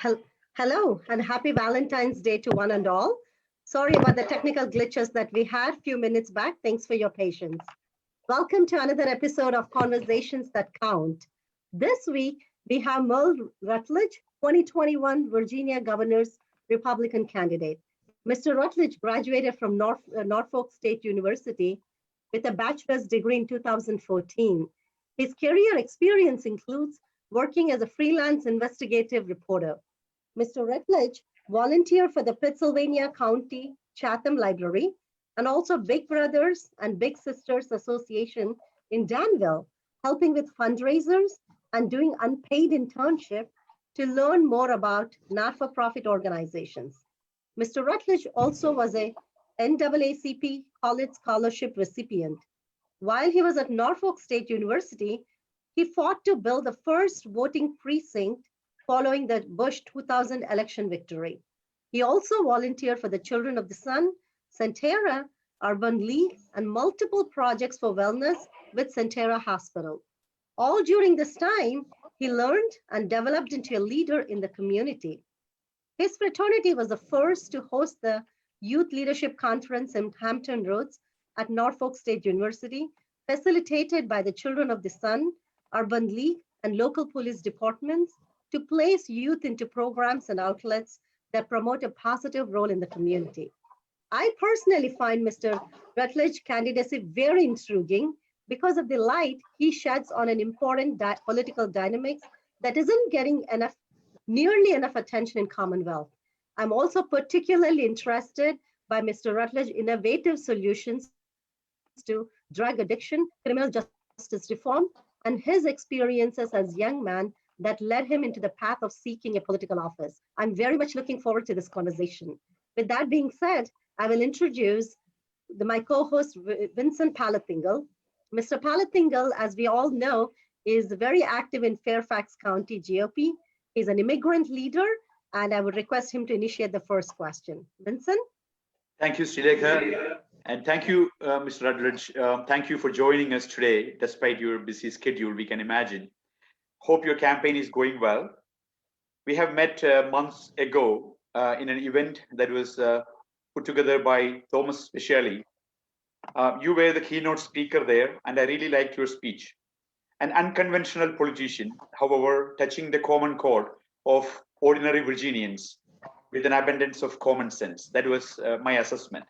Hel- Hello and happy Valentine's Day to one and all. Sorry about the technical glitches that we had a few minutes back. Thanks for your patience. Welcome to another episode of Conversations That Count. This week, we have Merle Rutledge, 2021 Virginia Governor's Republican candidate. Mr. Rutledge graduated from Norfolk State University with a bachelor's degree in 2014. His career experience includes working as a freelance investigative reporter. Mr. Rutledge volunteered for the Pittsylvania County Chatham Library and also Big Brothers and Big Sisters Association in Danville, helping with fundraisers and doing unpaid internship to learn more about not-for-profit organizations. Mr. Rutledge also was a NAACP College Scholarship recipient. While he was at Norfolk State University, he fought to build the first voting precinct following the Bush 2000 election victory. He also volunteered for the Children of the Sun, Centera, Urban League, and multiple projects for wellness with Centera Hospital. All during this time, he learned and developed into a leader in the community. His fraternity was the first to host the Youth Leadership Conference in Hampton Roads at Norfolk State University, facilitated by the Children of the Sun, Urban League, and local police departments to place youth into programs and outlets that promote a positive role in the community. I personally find Mr. Rutledge's candidacy very intriguing because of the light he sheds on an important political dynamics that isn't getting nearly enough attention in Commonwealth. I'm also particularly interested by Mr. Rutledge's innovative solutions to drug addiction, criminal justice reform, and his experiences as young man that led him into the path of seeking a political office. I'm very much looking forward to this conversation. With that being said, I will introduce my co-host, Vinson Palathingal. Mr. Palathingal, as we all know, is very active in Fairfax County GOP. He's an immigrant leader, and I would request him to initiate the first question. Vinson? Thank you, Srilekha. And thank you, Mr. Rutledge. Thank you for joining us today, despite your busy schedule, we can imagine. Hope your campaign is going well. We have met months ago in an event that was put together by Thomas Speciale. You were the keynote speaker there, and I really liked your speech. An unconventional politician, however, touching the common chord of ordinary Virginians with an abundance of common sense. That was my assessment.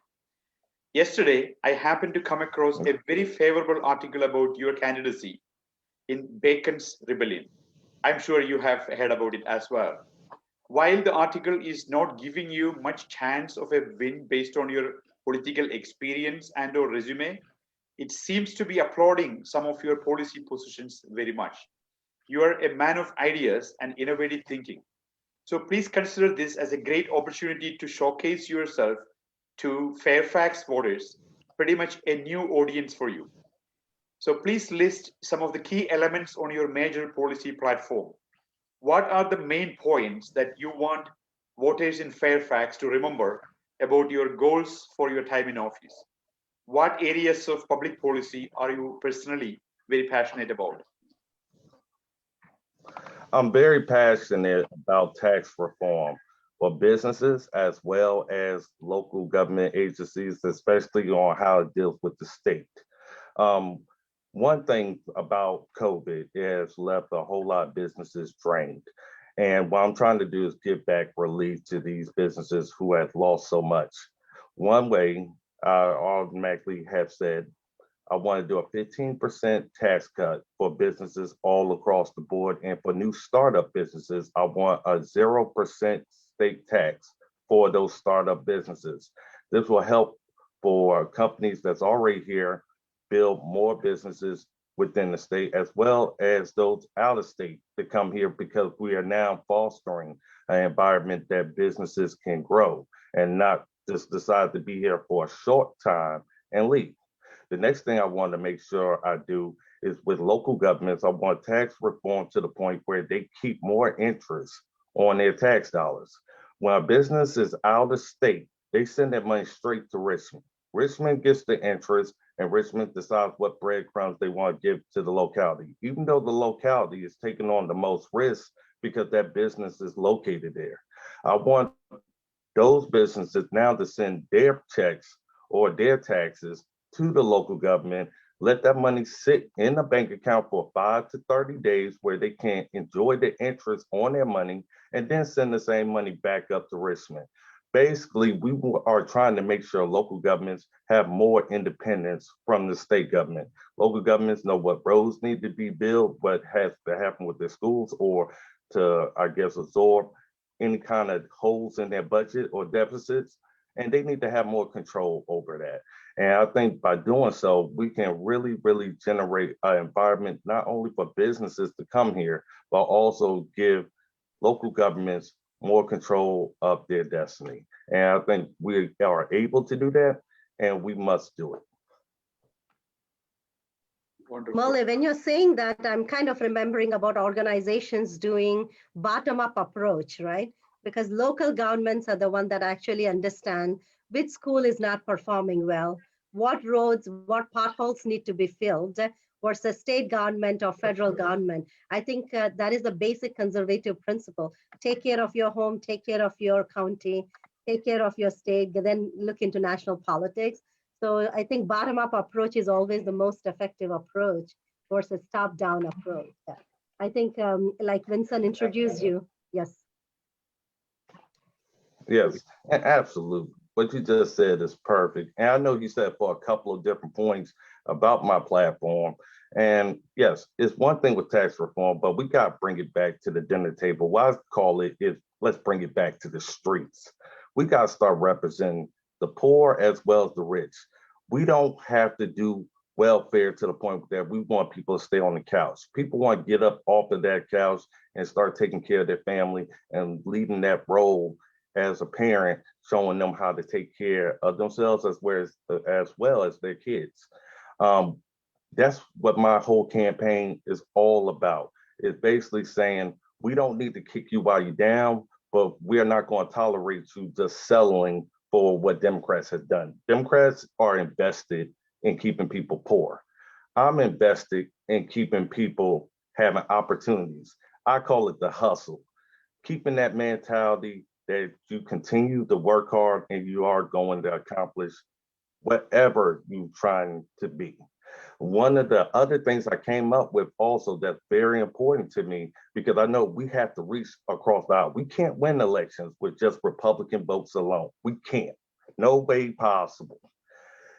Yesterday, I happened to come across a very favorable article about your candidacy in Bacon's Rebellion. I'm sure you have heard about it as well. While the article is not giving you much chance of a win based on your political experience and or resume, it seems to be applauding some of your policy positions very much. You are a man of ideas and innovative thinking. So please consider this as a great opportunity to showcase yourself to Fairfax voters, pretty much a new audience for you. So please list some of the key elements on your major policy platform. What are the main points that you want voters in Fairfax to remember about your goals for your time in office? What areas of public policy are you personally very passionate about? I'm very passionate about tax reform for businesses as well as local government agencies, especially on how it deals with the state. One thing about COVID has left a whole lot of businesses drained. And what I'm trying to do is give back relief to these businesses who have lost so much. One way I automatically have said, I want to do a 15% tax cut for businesses all across the board. And for new startup businesses, I want a 0% state tax for those startup businesses. This will help for companies that's already here build more businesses within the state, as well as those out of state to come here, because we are now fostering an environment that businesses can grow and not just decide to be here for a short time and leave. The next thing I want to make sure I do is with local governments, I want tax reform to the point where they keep more interest on their tax dollars. When a business is out of state, they send that money straight to Richmond. Richmond gets the interest, and Richmond decides what breadcrumbs they want to give to the locality. Even though the locality is taking on the most risk, because that business is located there. I want those businesses now to send their checks or their taxes to the local government, let that money sit in a bank account for 5 to 30 days where they can enjoy the interest on their money and then send the same money back up to Richmond. Basically, we are trying to make sure local governments have more independence from the state government. Local governments know what roads need to be built, what has to happen with their schools, or to, I guess, absorb any kind of holes in their budget or deficits, and they need to have more control over that. And I think by doing so, we can really, really generate an environment not only for businesses to come here, but also give local governments more control of their destiny. And I think we are able to do that, and we must do it. Wonderful. Merle, when you're saying that, I'm kind of remembering about organizations doing bottom-up approach, right? Because local governments are the one that actually understand which school is not performing well, what roads, what potholes need to be filled versus state government or federal government. I think that is the basic conservative principle. Take care of your home, take care of your county, take care of your state, then look into national politics. So I think bottom-up approach is always the most effective approach versus top-down approach. I think like Vinson introduced you, yes. Yes, absolutely. What you just said is perfect. And I know you said for a couple of different points about my platform. And yes, it's one thing with tax reform, but we got to bring it back to the dinner table. What I call it is let's bring it back to the streets. We got to start representing the poor as well as the rich. We don't have to do welfare to the point that we want people to stay on the couch. People want to get up off of that couch and start taking care of their family and leading that role as a parent, showing them how to take care of themselves as well as their kids. That's what my whole campaign is all about. It's basically saying we don't need to kick you while you're down, but we're not going to tolerate you just settling for what Democrats have done. Democrats are invested in keeping people poor. I'm invested in keeping people having opportunities. I call it the hustle, keeping that mentality that you continue to work hard and you are going to accomplish whatever you're trying to be. One of the other things I came up with also that's very important to me, because I know we have to reach across the aisle. We can't win elections with just Republican votes alone. We can't. No way possible.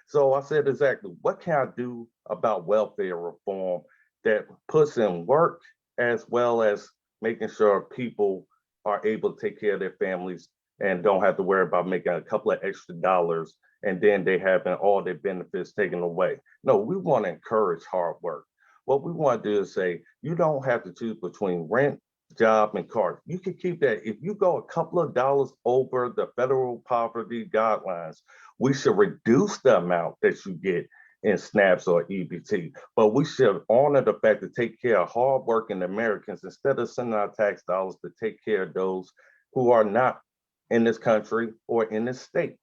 So I said exactly, what can I do about welfare reform that puts in work as well as making sure people are able to take care of their families and don't have to worry about making a couple of extra dollars and then they having all their benefits taken away. No, we want to encourage hard work. What we want to do is say, you don't have to choose between rent, job, and car. You can keep that. If you go a couple of dollars over the federal poverty guidelines, we should reduce the amount that you get in SNAPs or EBT, but we should honor the fact to take care of hardworking Americans instead of sending our tax dollars to take care of those who are not in this country or in this state.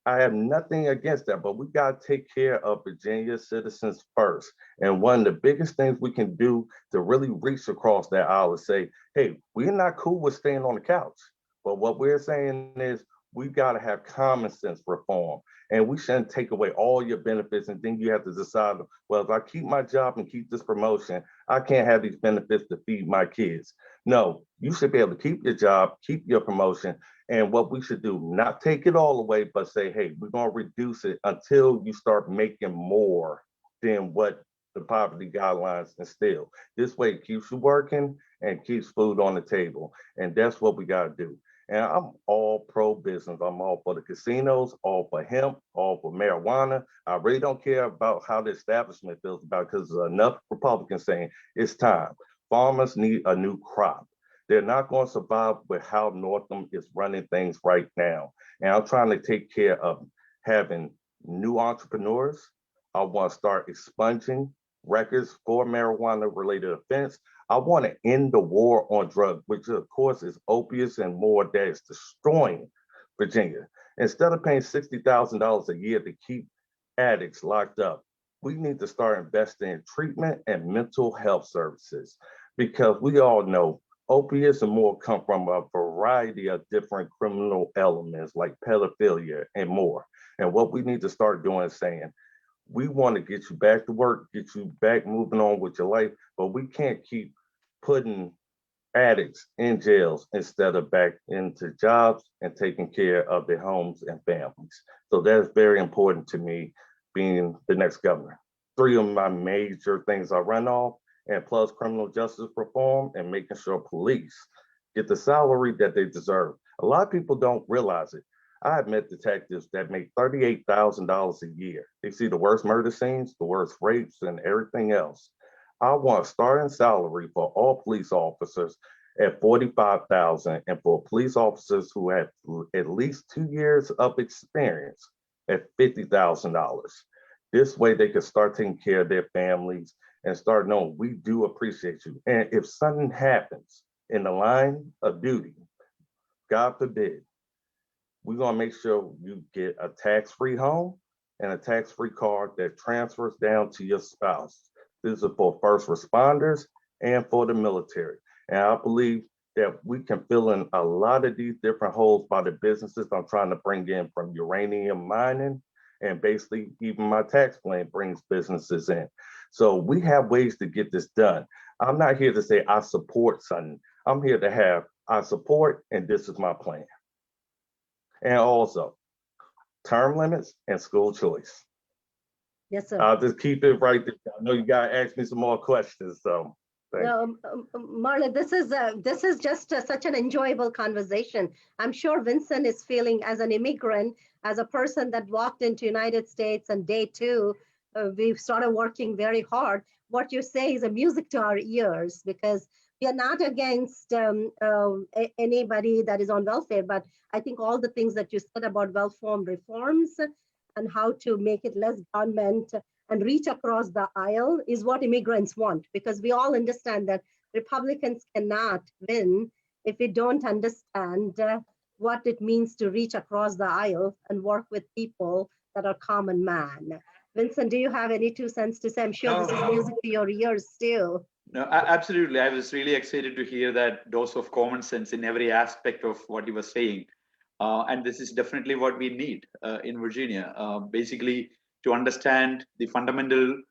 I have nothing against that, but we got to take care of Virginia citizens first. And one of the biggest things we can do to really reach across that aisle is say, hey, we're not cool with staying on the couch. But what we're saying is we got to have common sense reform. And we shouldn't take away all your benefits and then you have to decide, well, if I keep my job and keep this promotion, I can't have these benefits to feed my kids. No, you should be able to keep your job, keep your promotion. And what we should do, not take it all away, but say, hey, we're going to reduce it until you start making more than what the poverty guidelines instill. This way it keeps you working and keeps food on the table. And that's what we got to do. And I'm all pro business. I'm all for the casinos, all for hemp, all for marijuana. I really don't care about how the establishment feels about it because there's enough Republicans saying it's time. Farmers need a new crop. They're not going to survive with how Northam is running things right now. And I'm trying to take care of having new entrepreneurs. I want to start expunging records for marijuana related offense. I want to end the war on drugs, which of course is opiates and more that is destroying Virginia. Instead of paying $60,000 a year to keep addicts locked up, we need to start investing in treatment and mental health services because we all know Opiates and more come from a variety of different criminal elements like pedophilia and more. And what we need to start doing is saying, we want to get you back to work, get you back moving on with your life, but we can't keep putting addicts in jails instead of back into jobs and taking care of their homes and families. So that's very important to me being the next governor. Three of my major things I run off, and plus criminal justice reform and making sure police get the salary that they deserve. A lot of people don't realize it. I have met detectives that make $38,000 a year. They see the worst murder scenes, the worst rapes, and everything else. I want starting salary for all police officers at $45,000, and for police officers who have at least 2 years of experience at $50,000. This way they can start taking care of their families and start knowing we do appreciate you. And if something happens in the line of duty, God forbid, we're gonna make sure you get a tax-free home and a tax-free car that transfers down to your spouse. This is for first responders and for the military. And I believe that we can fill in a lot of these different holes by the businesses I'm trying to bring in, from uranium mining, and basically even my tax plan brings businesses in. So we have ways to get this done. I'm not here to say I support something. I'm here to have I support, and this is my plan. And also term limits and school choice. Yes, sir. I'll just keep it right there. I know you gotta ask me some more questions, so. Merle, this is just such an enjoyable conversation. I'm sure Vinson is feeling, as an immigrant, as a person that walked into United States on day two, we've started working very hard. What you say is a music to our ears, because we are not against anybody that is on welfare, but I think all the things that you said about well-formed reforms and how to make it less government and reach across the aisle is what immigrants want, because we all understand that Republicans cannot win if we don't understand what it means to reach across the aisle and work with people that are common man. Vincent, do you have any 2 cents to say? I'm sure this is music to your ears too. No, absolutely. I was really excited to hear that dose of common sense in every aspect of what he was saying. And this is definitely what we need in Virginia. Basically, to understand the fundamental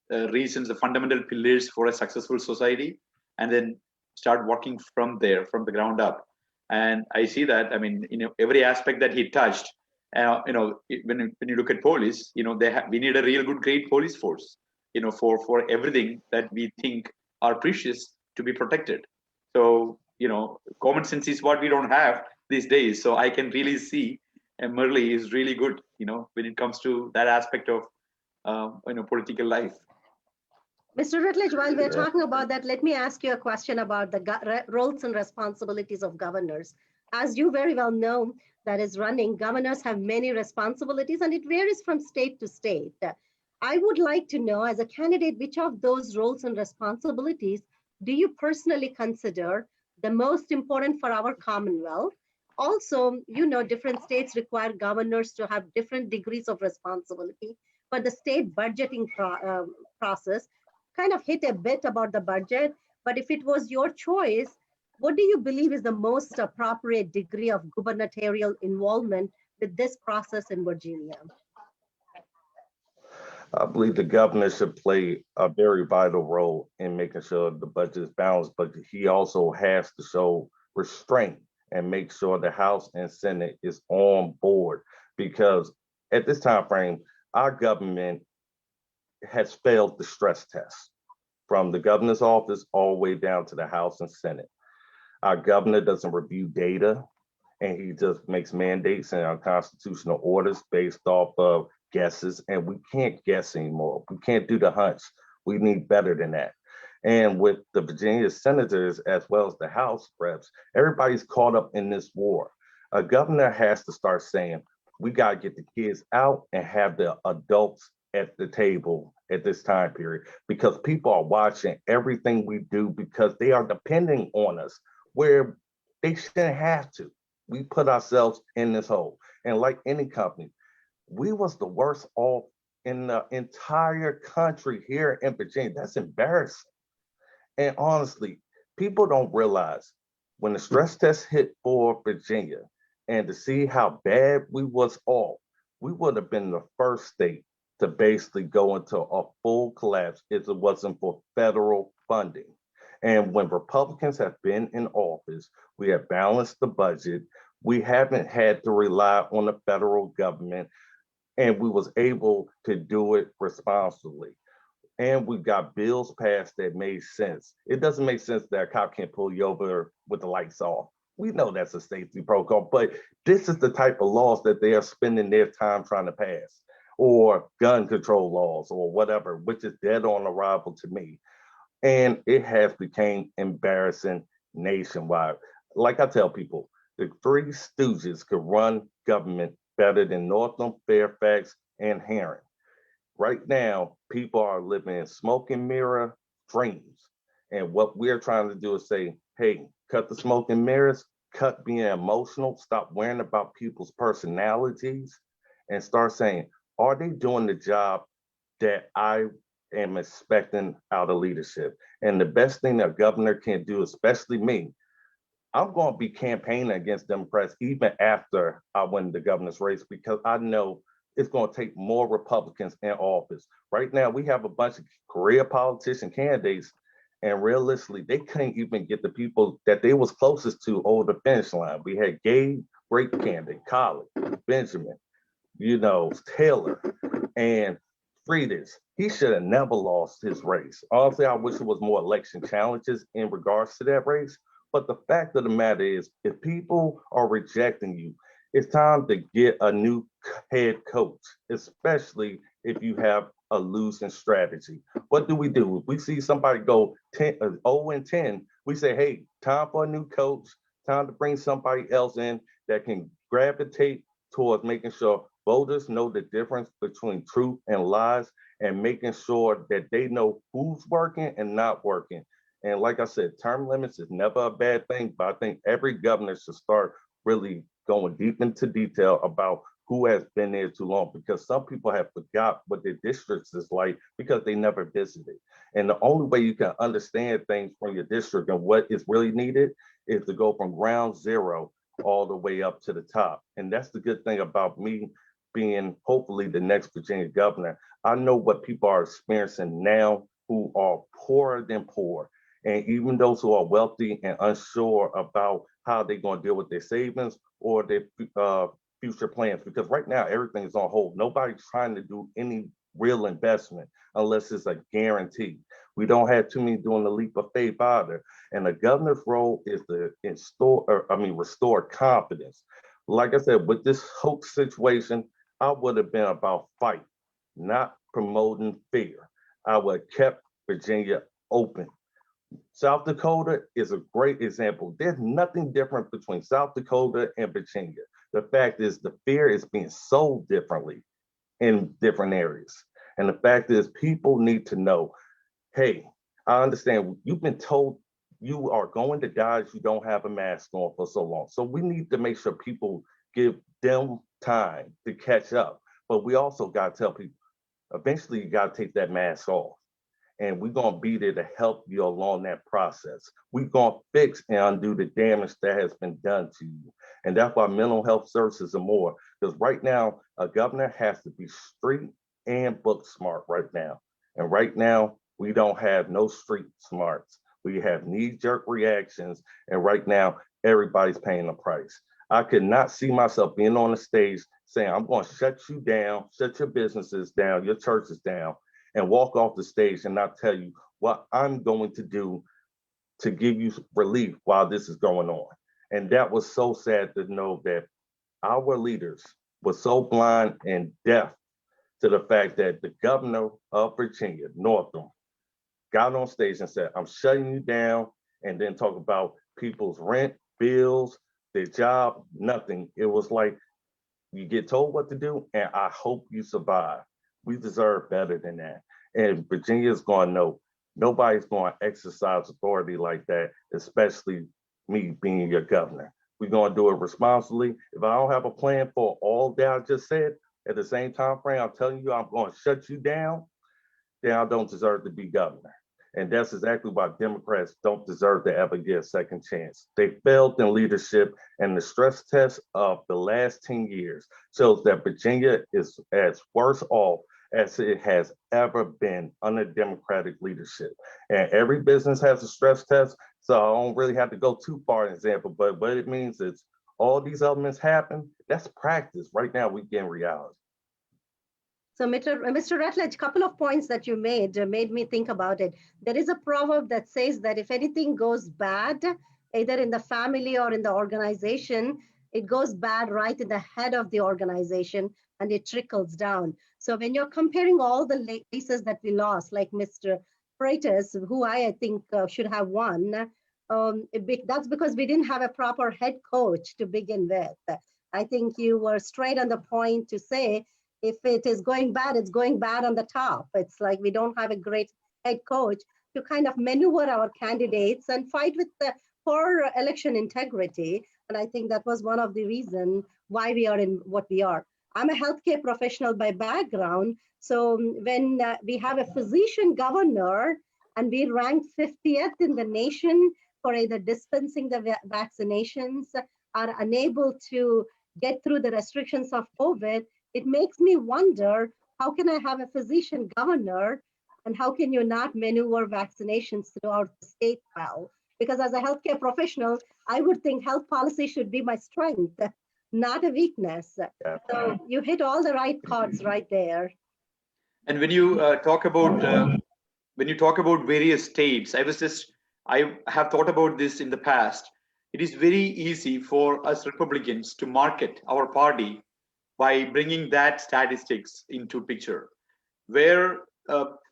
reasons, the fundamental pillars for a successful society, and then start working from there, from the ground up. And I see that, I mean, every aspect that he touched, when you look at police, we need a real good, great police force, for everything that we think are precious to be protected. So, common sense is what we don't have these days. So I can really see, and Merle is really good, when it comes to that aspect of, political life. Mr. Rutledge, while we're talking about that, let me ask you a question about the roles and responsibilities of governors. As you very well know, that is running, governors have many responsibilities, and it varies from state to state. I would like to know, as a candidate, which of those roles and responsibilities do you personally consider the most important for our Commonwealth? Also, different states require governors to have different degrees of responsibility, but the state budgeting process kind of hit a bit about the budget. But if it was your choice, what do you believe is the most appropriate degree of gubernatorial involvement with this process in Virginia? I believe the governor should play a very vital role in making sure the budget is balanced, but he also has to show restraint and make sure the House and Senate is on board, because at this time frame, our government has failed the stress test from the governor's office all the way down to the House and Senate. Our governor doesn't review data, and he just makes mandates and unconstitutional orders based off of guesses, and we can't guess anymore. We can't do the hunch. We need better than that. And with the Virginia senators as well as the House reps, everybody's caught up in this war. A governor has to start saying, we got to get the kids out and have the adults at the table at this time period, because people are watching everything we do because they are depending on us where they shouldn't have to. We put ourselves in this hole. And like any company, we was the worst off in the entire country here in Virginia. That's embarrassing. And honestly, People don't realize when the stress test hit for Virginia and to see how bad we was off, we would have been the first state to basically go into a full collapse if it wasn't for federal funding. And when Republicans have been in office, we have balanced the budget. We haven't had to rely on the federal government, and we was able to do it responsibly. And we got bills passed that made sense. It doesn't make sense that a cop can't pull you over with the lights off. We know that's a safety protocol, but this is the type of laws that they are spending their time trying to pass, or gun control laws or whatever, which is dead on arrival to me. And it has become embarrassing nationwide. Like I tell people, the three stooges could run government better than Northam, Fairfax, and Herring. Right now, people are living in smoke and mirror dreams. And what we're trying to do is say, hey, cut the smoke and mirrors, cut being emotional, stop worrying about people's personalities, and start saying, are they doing the job that I am expecting out of leadership? And the best thing a governor can do, especially me, I'm going to be campaigning against Democrats even after I win the governor's race, because I know it's going to take more Republicans in office. Right now, we have a bunch of career politician candidates, and realistically, they couldn't even get the people that they was closest to over the finish line. We had Gabe, great candidate, College, Benjamin, Taylor, and Friedis. He should have never lost his race. Honestly, I wish there was more election challenges in regards to that race. But the fact of the matter is, if people are rejecting you, it's time to get a new head coach, especially if you have a losing strategy. What do? If we see somebody go 0 and 10, we say, hey, time for a new coach, time to bring somebody else in that can gravitate towards making sure voters know the difference between truth and lies, and making sure that they know who's working and not working. And like I said, term limits is never a bad thing, but I think every governor should start really going deep into detail about who has been there too long, because some people have forgot what their districts is like because they never visited. And the only way you can understand things from your district and what is really needed is to go from ground zero all the way up to the top. And that's the good thing about me being hopefully the next Virginia governor. I know what people are experiencing now who are poorer than poor. And even those who are wealthy and unsure about how they're going to deal with their savings or their future plans, because right now everything is on hold. Nobody's trying to do any real investment unless it's a guarantee. We don't have too many doing the leap of faith either. And the governor's role is to restore confidence. Like I said, with this hoax situation, I would have been about fight, not promoting fear. I would have kept Virginia open. South Dakota is a great example. There's nothing different between South Dakota and Virginia. The fact is, the fear is being sold differently in different areas. And the fact is, people need to know, hey, I understand you've been told you are going to die if you don't have a mask on for so long. So we need to make sure people give them time to catch up. But we also got to tell people, eventually you got to take that mask off. And we're going to be there to help you along that process. We're going to fix and undo the damage that has been done to you. And that's why mental health services are more. Because right now, a governor has to be street and book smart right now. And right now, we don't have no street smarts. We have knee-jerk reactions. And right now, everybody's paying the price. I could not see myself being on the stage saying, I'm going to shut you down, shut your businesses down, your churches down, and walk off the stage and not tell you what I'm going to do to give you relief while this is going on. And that was so sad to know that our leaders were so blind and deaf to the fact that the governor of Virginia, Northam, got on stage and said, I'm shutting you down, and then talk about people's rent, bills, their job, nothing. It was like, you get told what to do, and I hope you survive. We deserve better than that. And Virginia's going to know nobody's going to exercise authority like that, especially me being your governor. We're going to do it responsibly. If I don't have a plan for all that I just said at the same time frame, I'm telling you I'm going to shut you down, then I don't deserve to be governor. And that's exactly why Democrats don't deserve to ever get a second chance. They failed in leadership, and the stress test of the last 10 years shows that Virginia is as worse off as it has ever been under Democratic leadership. And every business has a stress test, so I don't really have to go too far in example, but what it means is all these elements happen, that's practice. Right now, we get in reality. So, Mr. Rutledge, couple of points that you made me think about it. There is a proverb that says that if anything goes bad, either in the family or in the organization, it goes bad right in the head of the organization and it trickles down. So when you're comparing all the cases that we lost, like Mr. Freitas, who I think should have won, that's because we didn't have a proper head coach to begin with. I think you were straight on the point to say, if it is going bad, it's going bad on the top. It's like we don't have a great head coach to kind of maneuver our candidates and fight with for election integrity. And I think that was one of the reasons why we are in what we are. I'm a healthcare professional by background. So when we have a physician governor and we rank 50th in the nation for either dispensing the vaccinations, are unable to get through the restrictions of COVID, it makes me wonder, how can I have a physician governor and how can you not maneuver vaccinations throughout the state well? Because as a healthcare professional, I would think health policy should be my strength, not a weakness. Yeah. So you hit all the right chords right there. And when you talk about various states, I have thought about this in the past. It is very easy for us Republicans to market our party by bringing that statistics into picture, where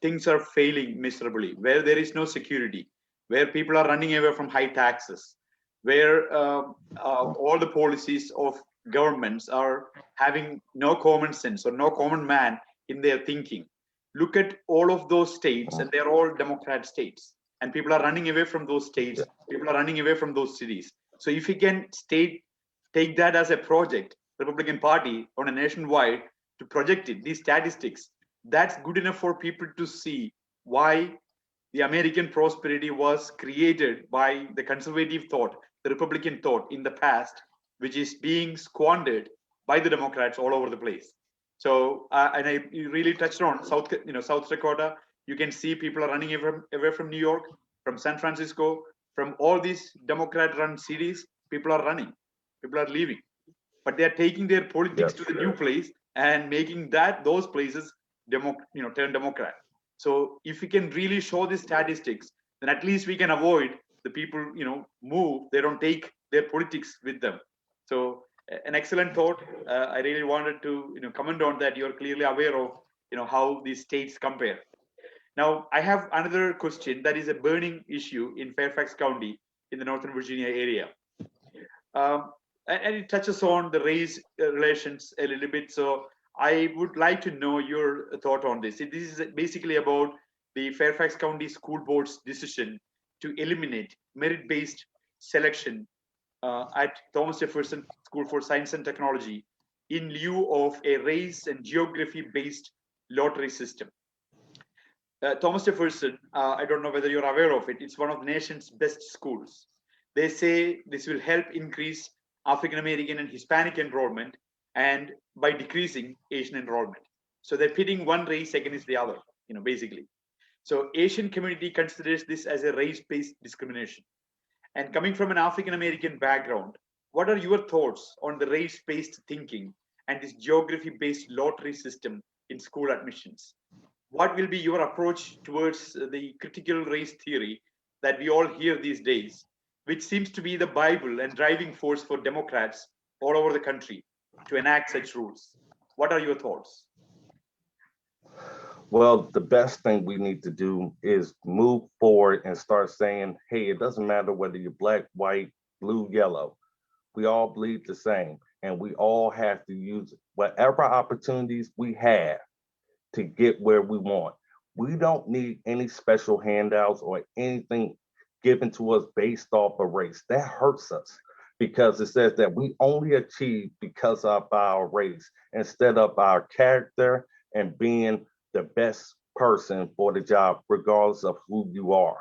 things are failing miserably, where there is no security, where people are running away from high taxes, where all the policies of governments are having no common sense or no common man in their thinking. Look at all of those states, and they're all Democrat states, and people are running away from those states. People are running away from those cities. So if you can take that as a project, Republican Party on a nationwide, to project it, these statistics, that's good enough for people to see why the American prosperity was created by the conservative thought, the Republican thought in the past, which is being squandered by the Democrats all over the place. So, and I really touched on South Dakota. You can see people are running away from New York, from San Francisco, from all these Democrat-run cities. People are running, people are leaving, but they are taking their politics to the new place and making those places turn Democrat. So if we can really show these statistics, then at least we can avoid the people move. They don't take their politics with them. So an excellent thought. I really wanted to comment on that. You're clearly aware of how these states compare. Now I have another question that is a burning issue in Fairfax County in the Northern Virginia area. And it touches on the race relations a little bit. So I would like to know your thought on this. This is basically about the Fairfax County School Board's decision to eliminate merit-based selection at Thomas Jefferson School for Science and Technology in lieu of a race and geography-based lottery system. Thomas Jefferson, I don't know whether you're aware of it, it's one of the nation's best schools. They say this will help increase African American and Hispanic enrollment and by decreasing Asian enrollment. So they're pitting one race against the other, basically. So Asian community considers this as a race-based discrimination. And coming from an African American background, what are your thoughts on the race-based thinking and this geography-based lottery system in school admissions? What will be your approach towards the critical race theory that we all hear these days, which seems to be the Bible and driving force for Democrats all over the country to enact such rules? What are your thoughts? Well, the best thing we need to do is move forward and start saying, hey, it doesn't matter whether you're black, white, blue, yellow. We all bleed the same, and we all have to use whatever opportunities we have to get where we want. We don't need any special handouts or anything given to us based off of race. That hurts us because it says that we only achieve because of our race instead of our character and being the best person for the job, regardless of who you are.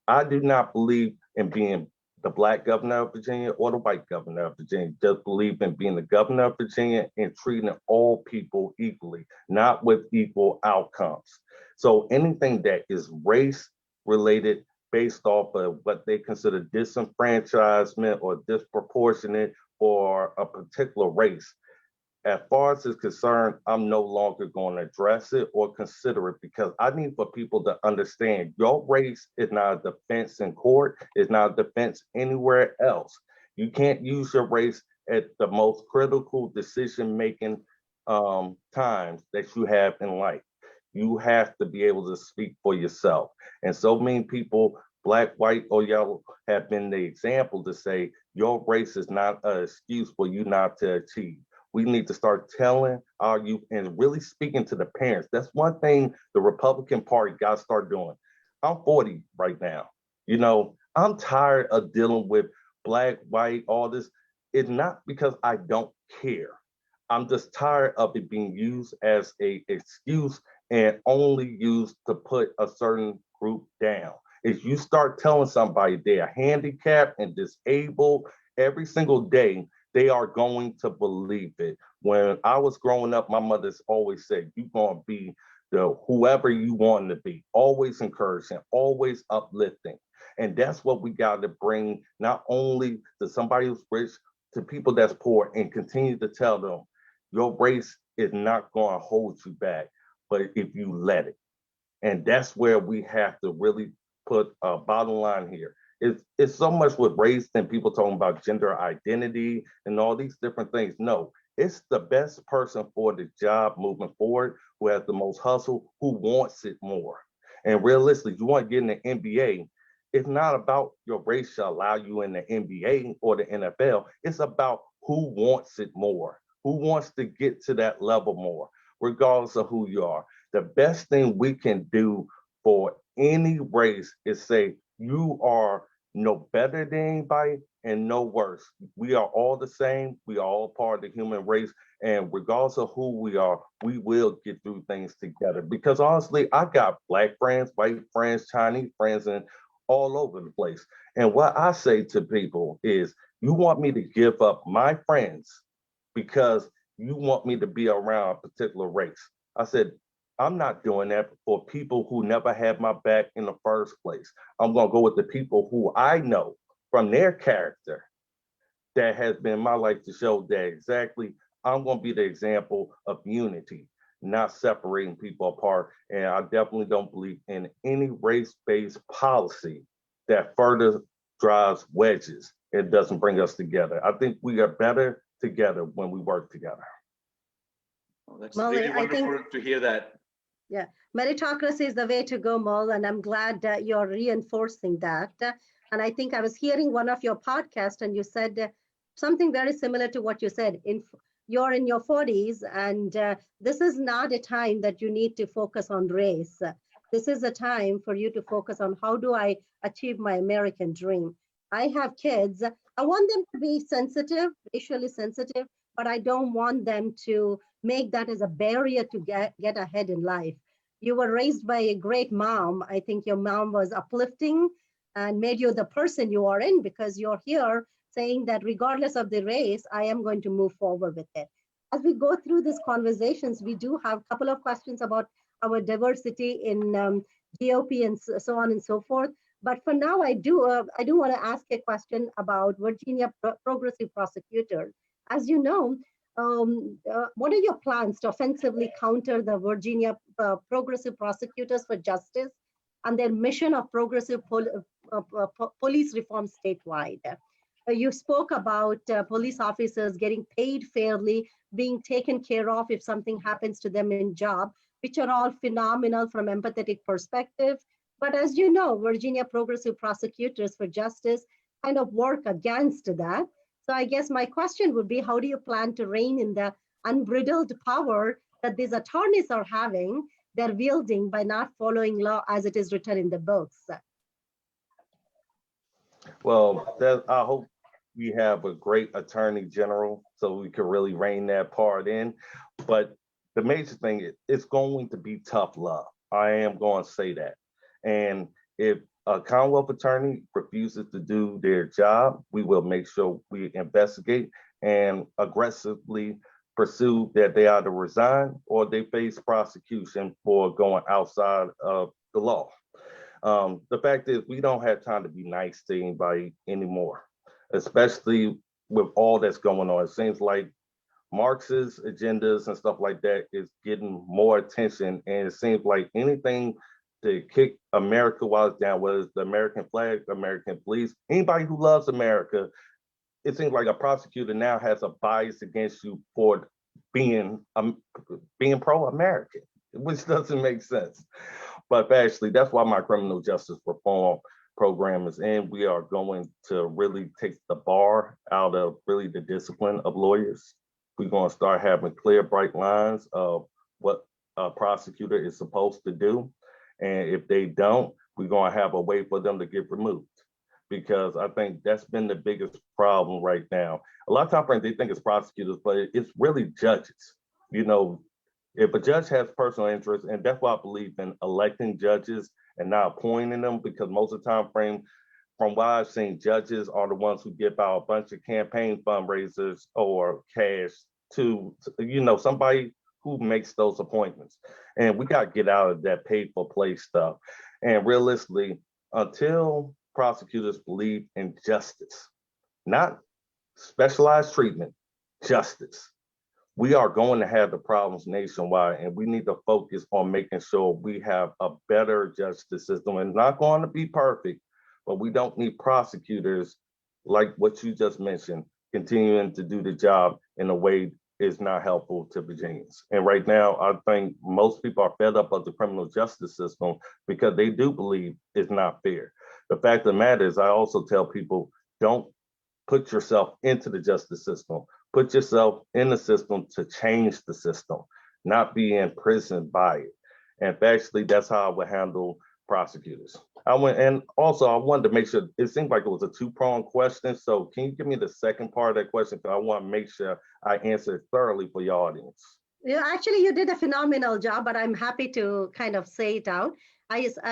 I do not believe in being the Black governor of Virginia or the white governor of Virginia. Just believe in being the governor of Virginia and treating all people equally, not with equal outcomes. So anything that is race related based off of what they consider disenfranchisement or disproportionate for a particular race, as far as it's concerned, I'm no longer going to address it or consider it, because I need for people to understand your race is not a defense in court, it's not a defense anywhere else. You can't use your race at the most critical decision-making times that you have in life. You have to be able to speak for yourself. And so many people, Black, white, or yellow, have been the example to say your race is not an excuse for you not to achieve. We need to start telling our youth and really speaking to the parents. That's one thing the Republican Party got to start doing. I'm 40 right now. You know, I'm tired of dealing with Black, white, all this. It's not because I don't care. I'm just tired of it being used as an excuse and only used to put a certain group down. If you start telling somebody they are handicapped and disabled every single day, they are going to believe it. When I was growing up, my mother's always said, you're going to be the whoever you want to be, always encouraging, always uplifting. And that's what we got to bring, not only to somebody who's rich, to people that's poor, and continue to tell them, your race is not going to hold you back, but if you let it. And that's where we have to really put a bottom line here. It's so much with race and people talking about gender identity and all these different things. No, it's the best person for the job moving forward, who has the most hustle, who wants it more. And realistically, you want to get in the NBA, it's not about your race shall allow you in the NBA or the NFL. It's about who wants it more, who wants to get to that level more, regardless of who you are. The best thing we can do for any race is say, you are no better than anybody and no worse. We are all the same. We are all part of the human race. And regardless of who we are, we will get through things together. Because honestly, I got Black friends, white friends, Chinese friends, and all over the place. And what I say to people is, you want me to give up my friends because you want me to be around a particular race. I said, I'm not doing that for people who never had my back in the first place. I'm going to go with the people who I know from their character that has been my life to show that exactly I'm going to be the example of unity, not separating people apart. And I definitely don't believe in any race-based policy that further drives wedges. It doesn't bring us together. I think we are better together when we work together. Oh, that's Molly, really wonderful to hear that. Yeah, meritocracy is the way to go, Merle, and I'm glad that you're reinforcing that. And I think I was hearing one of your podcasts, and you said something very similar to what you said. You're in your 40s, and this is not a time that you need to focus on race. This is a time for you to focus on, how do I achieve my American dream? I have kids. I want them to be sensitive, racially sensitive, but I don't want them to make that as a barrier to get ahead in life. You were raised by a great mom. I think your mom was uplifting and made you the person you are in, because you're here saying that regardless of the race, I am going to move forward with it. As we go through these conversations, we do have a couple of questions about our diversity in GOP and so on and so forth. But for now, I do want to ask a question about Virginia progressive prosecutors. As you know, what are your plans to offensively counter the Virginia progressive prosecutors for justice and their mission of progressive police reform statewide? You spoke about police officers getting paid fairly, being taken care of if something happens to them in job, which are all phenomenal from empathetic perspective. But as you know, Virginia progressive prosecutors for justice kind of work against that. So I guess my question would be, how do you plan to rein in the unbridled power that these attorneys are having, they're wielding by not following law as it is written in the books? Well, I hope we have a great attorney general so we can really rein that part in. But the major thing is, it's going to be tough love. I am going to say that. And if a Commonwealth attorney refuses to do their job, we will make sure we investigate and aggressively pursue that they either resign or they face prosecution for going outside of the law. The fact is, we don't have time to be nice to anybody anymore, especially with all that's going on. It seems like Marxist agendas and stuff like that is getting more attention, and it seems like anything to kick America while it's down, whether it's the American flag, American police, anybody who loves America, it seems like a prosecutor now has a bias against you for being being pro-American, which doesn't make sense. But actually, that's why my criminal justice reform program is in. We are going to really take the bar out of really the discipline of lawyers. We're going to start having clear, bright lines of what a prosecutor is supposed to do. And if they don't, we're going to have a way for them to get removed. Because I think that's been the biggest problem right now. A lot of times they think it's prosecutors, but it's really judges. You know, if a judge has personal interest, and that's why I believe in electing judges and not appointing them, because most of the time frame, from what I've seen, judges are the ones who give out a bunch of campaign fundraisers or cash to, you know, somebody who makes those appointments. And we got to get out of that paid for play stuff. And realistically, until prosecutors believe in justice, not specialized treatment, justice, we are going to have the problems nationwide, and we need to focus on making sure we have a better justice system. And not going to be perfect, but we don't need prosecutors like what you just mentioned, continuing to do the job in a way is not helpful to Virginians. And right now, I think most people are fed up of the criminal justice system because they do believe it's not fair. The fact of the matter is, I also tell people, don't put yourself into the justice system. Put yourself in the system to change the system, not be imprisoned by it. And actually, that's how I would handle prosecutors. I wanted to make sure, it seemed like it was a two-pronged question. So can you give me the second part of that question? Because I want to make sure I answer it thoroughly for your audience. Yeah, actually, you did a phenomenal job, but I'm happy to kind of say it out.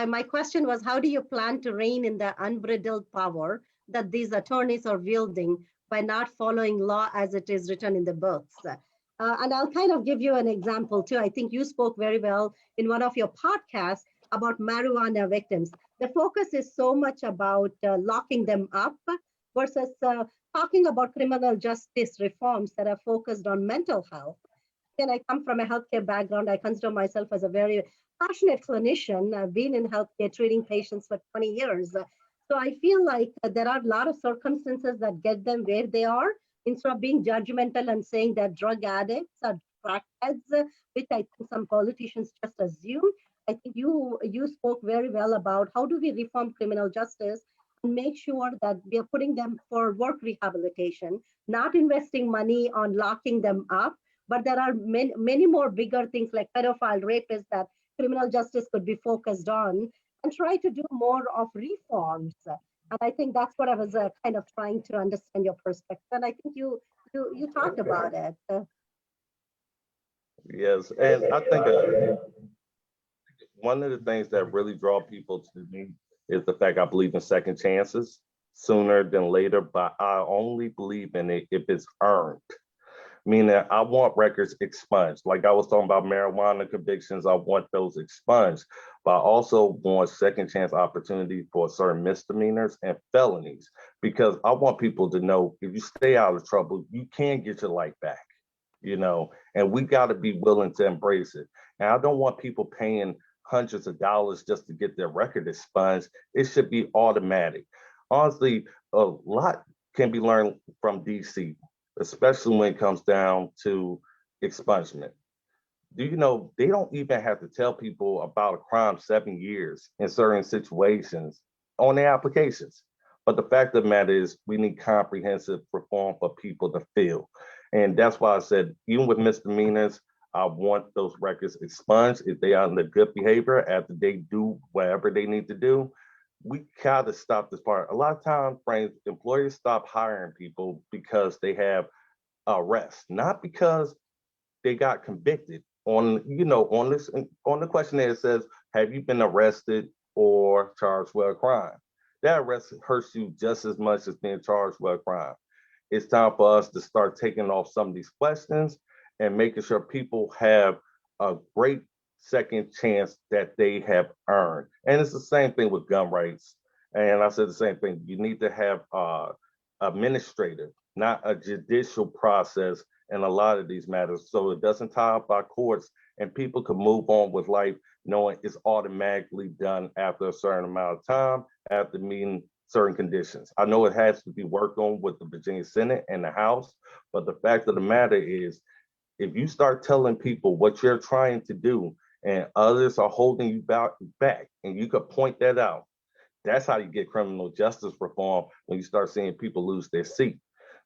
My question was, how do you plan to rein in the unbridled power that these attorneys are wielding by not following law as it is written in the books? And I'll kind of give you an example too. I think you spoke very well in one of your podcasts about marijuana victims. The focus is so much about locking them up versus talking about criminal justice reforms that are focused on mental health. And I come from a healthcare background. I consider myself as a very passionate clinician. I've been in healthcare treating patients for 20 years. So I feel like there are a lot of circumstances that get them where they are, instead of being judgmental and saying that drug addicts are crackheads, which I think some politicians just assume. I think you spoke very well about how do we reform criminal justice and make sure that we are putting them for work rehabilitation, not investing money on locking them up. But there are many more bigger things like pedophile rapists that criminal justice could be focused on, and try to do more of reforms. And I think that's what I was kind of trying to understand your perspective. And I think you talked about it. Yes, and I think one of the things that really draw people to me is the fact I believe in second chances sooner than later, but I only believe in it if it's earned. Meaning I want records expunged. Like I was talking about marijuana convictions, I want those expunged, but I also want second chance opportunity for certain misdemeanors and felonies, because I want people to know if you stay out of trouble, you can get your life back, you know, and we got to be willing to embrace it. And I don't want people paying hundreds of dollars just to get their record expunged. It should be automatic. Honestly, a lot can be learned from DC, especially when it comes down to expungement. Do you know they don't even have to tell people about a crime 7 years in certain situations on their applications? But the fact of the matter is, we need comprehensive reform for people to feel. And that's why I said, even with misdemeanors, I want those records expunged if they are under good behavior after they do whatever they need to do. We gotta stop this part. A lot of times, friends, employers stop hiring people because they have arrests, not because they got convicted. On, you know, on the questionnaire it says, have you been arrested or charged with a crime? That arrest hurts you just as much as being charged with a crime. It's time for us to start taking off some of these questions and making sure people have a great second chance that they have earned. And it's the same thing with gun rights. And I said the same thing. You need to have administrative, not a judicial process in a lot of these matters, so it doesn't tie up our courts and people can move on with life knowing it's automatically done after a certain amount of time, after meeting certain conditions. I know it has to be worked on with the Virginia Senate and the House, but the fact of the matter is, if you start telling people what you're trying to do and others are holding you back, and you could point that out, that's how you get criminal justice reform when you start seeing people lose their seat.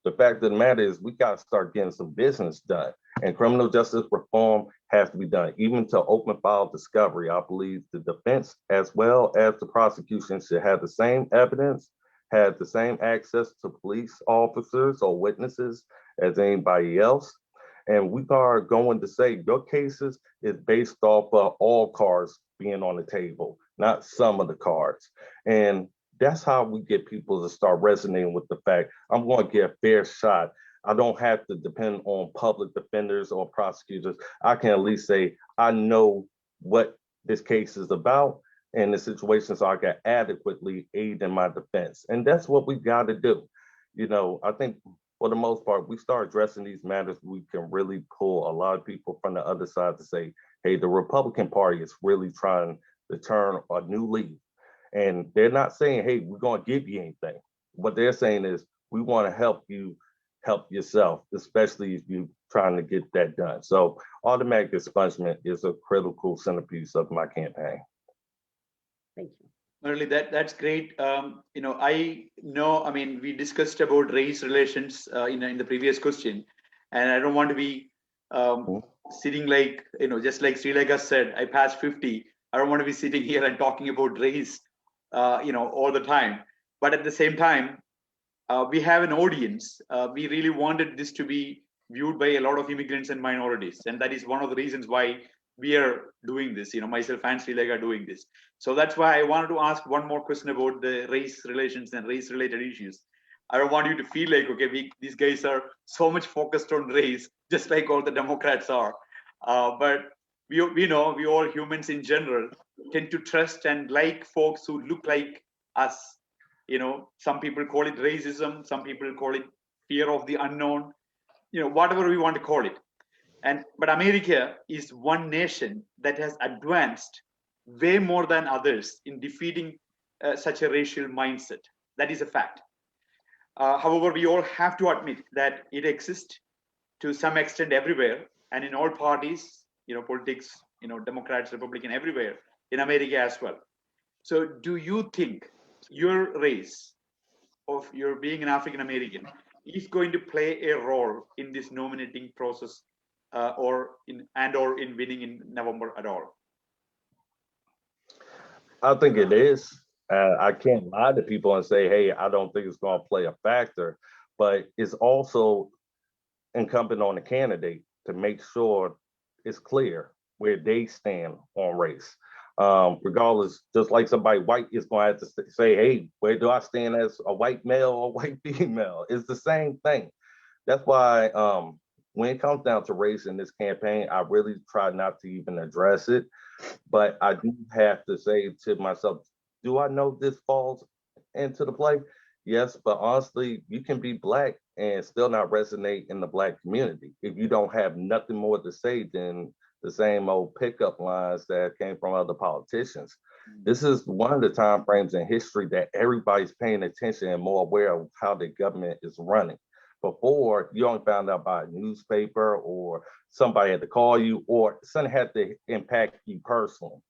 The fact of the matter is we got to start getting some business done, and criminal justice reform has to be done. Even to open file discovery, I believe the defense as well as the prosecution should have the same evidence, have the same access to police officers or witnesses as anybody else. And we are going to say your cases is based off of all cards being on the table, not some of the cards. And that's how we get people to start resonating with the fact I'm going to get a fair shot. I don't have to depend on public defenders or prosecutors. I can at least say I know what this case is about and the situation, so I can adequately aid in my defense. And that's what we got to do. You know, I think for the most part, we start addressing these matters, we can really pull a lot of people from the other side to say, hey, the Republican Party is really trying to turn a new leaf. And they're not saying, hey, we're going to give you anything. What they're saying is, we want to help you help yourself, especially if you're trying to get that done. So automatic expungement is a critical centerpiece of my campaign. Thank you. Merle, that's great. I know, I mean, we discussed about race relations in the previous question, and I don't want to be sitting like, just like Srilekha said, I passed 50. I don't want to be sitting here and talking about race, all the time. But at the same time, we have an audience. We really wanted this to be viewed by a lot of immigrants and minorities. And that is one of the reasons why we are doing this, myself and Srilekha are doing this. So that's why I wanted to ask one more question about the race relations and race related issues. I don't want you to feel like, okay, these guys are so much focused on race, just like all the Democrats are. But we know, we all humans in general tend to trust and like folks who look like us. Some people call it racism, some people call it fear of the unknown, whatever we want to call it. But America is one nation that has advanced way more than others in defeating such a racial mindset. That is a fact. However, we all have to admit that it exists to some extent everywhere and in all parties, politics, Democrats, Republican, everywhere in America as well. So do you think your race of your being an African American is going to play a role in this nominating process or in winning in November at all? I think it is. I can't lie to people and say, hey, I don't think it's going to play a factor, but it's also incumbent on the candidate to make sure it's clear where they stand on race. Regardless, just like somebody white is going to have to say, hey, where do I stand as a white male or white female? It's the same thing. That's why when it comes down to race in this campaign, I really try not to even address it. But I do have to say to myself, do I know this falls into the play? Yes, but honestly, you can be Black and still not resonate in the Black community if you don't have nothing more to say than the same old pickup lines that came from other politicians. This is one of the time frames in history that everybody's paying attention and more aware of how the government is running. Before, you only found out by a newspaper or somebody had to call you or something had to impact you personally.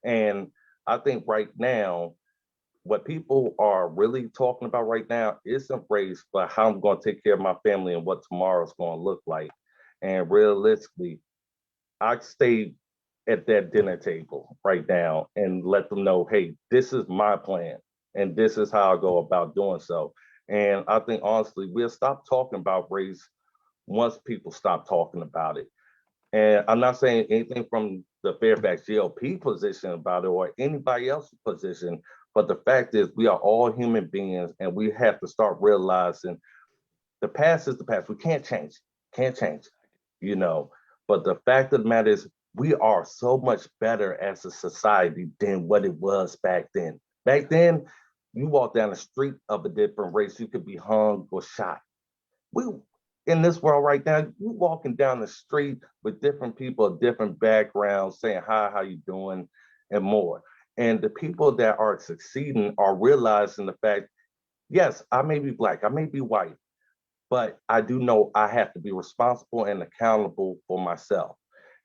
And I think right now, what people are really talking about right now isn't race, but how I'm going to take care of my family and what tomorrow's going to look like. And realistically, I stay at that dinner table right now and let them know, hey, this is my plan and this is how I go about doing so. And I think honestly, we'll stop talking about race once people stop talking about it. And I'm not saying anything from the Fairfax GOP position about it or anybody else's position, but the fact is we are all human beings and we have to start realizing the past is the past. We can't change it, can't change it, you know. But the fact of the matter is we are so much better as a society than what it was back then. Back then, you walk down the street of a different race, you could be hung or shot. We in this world right now, you walking down the street with different people of different backgrounds saying hi, how you doing, and more. And the people that are succeeding are realizing the fact, yes, I may be black, I may be white, but I do know I have to be responsible and accountable for myself.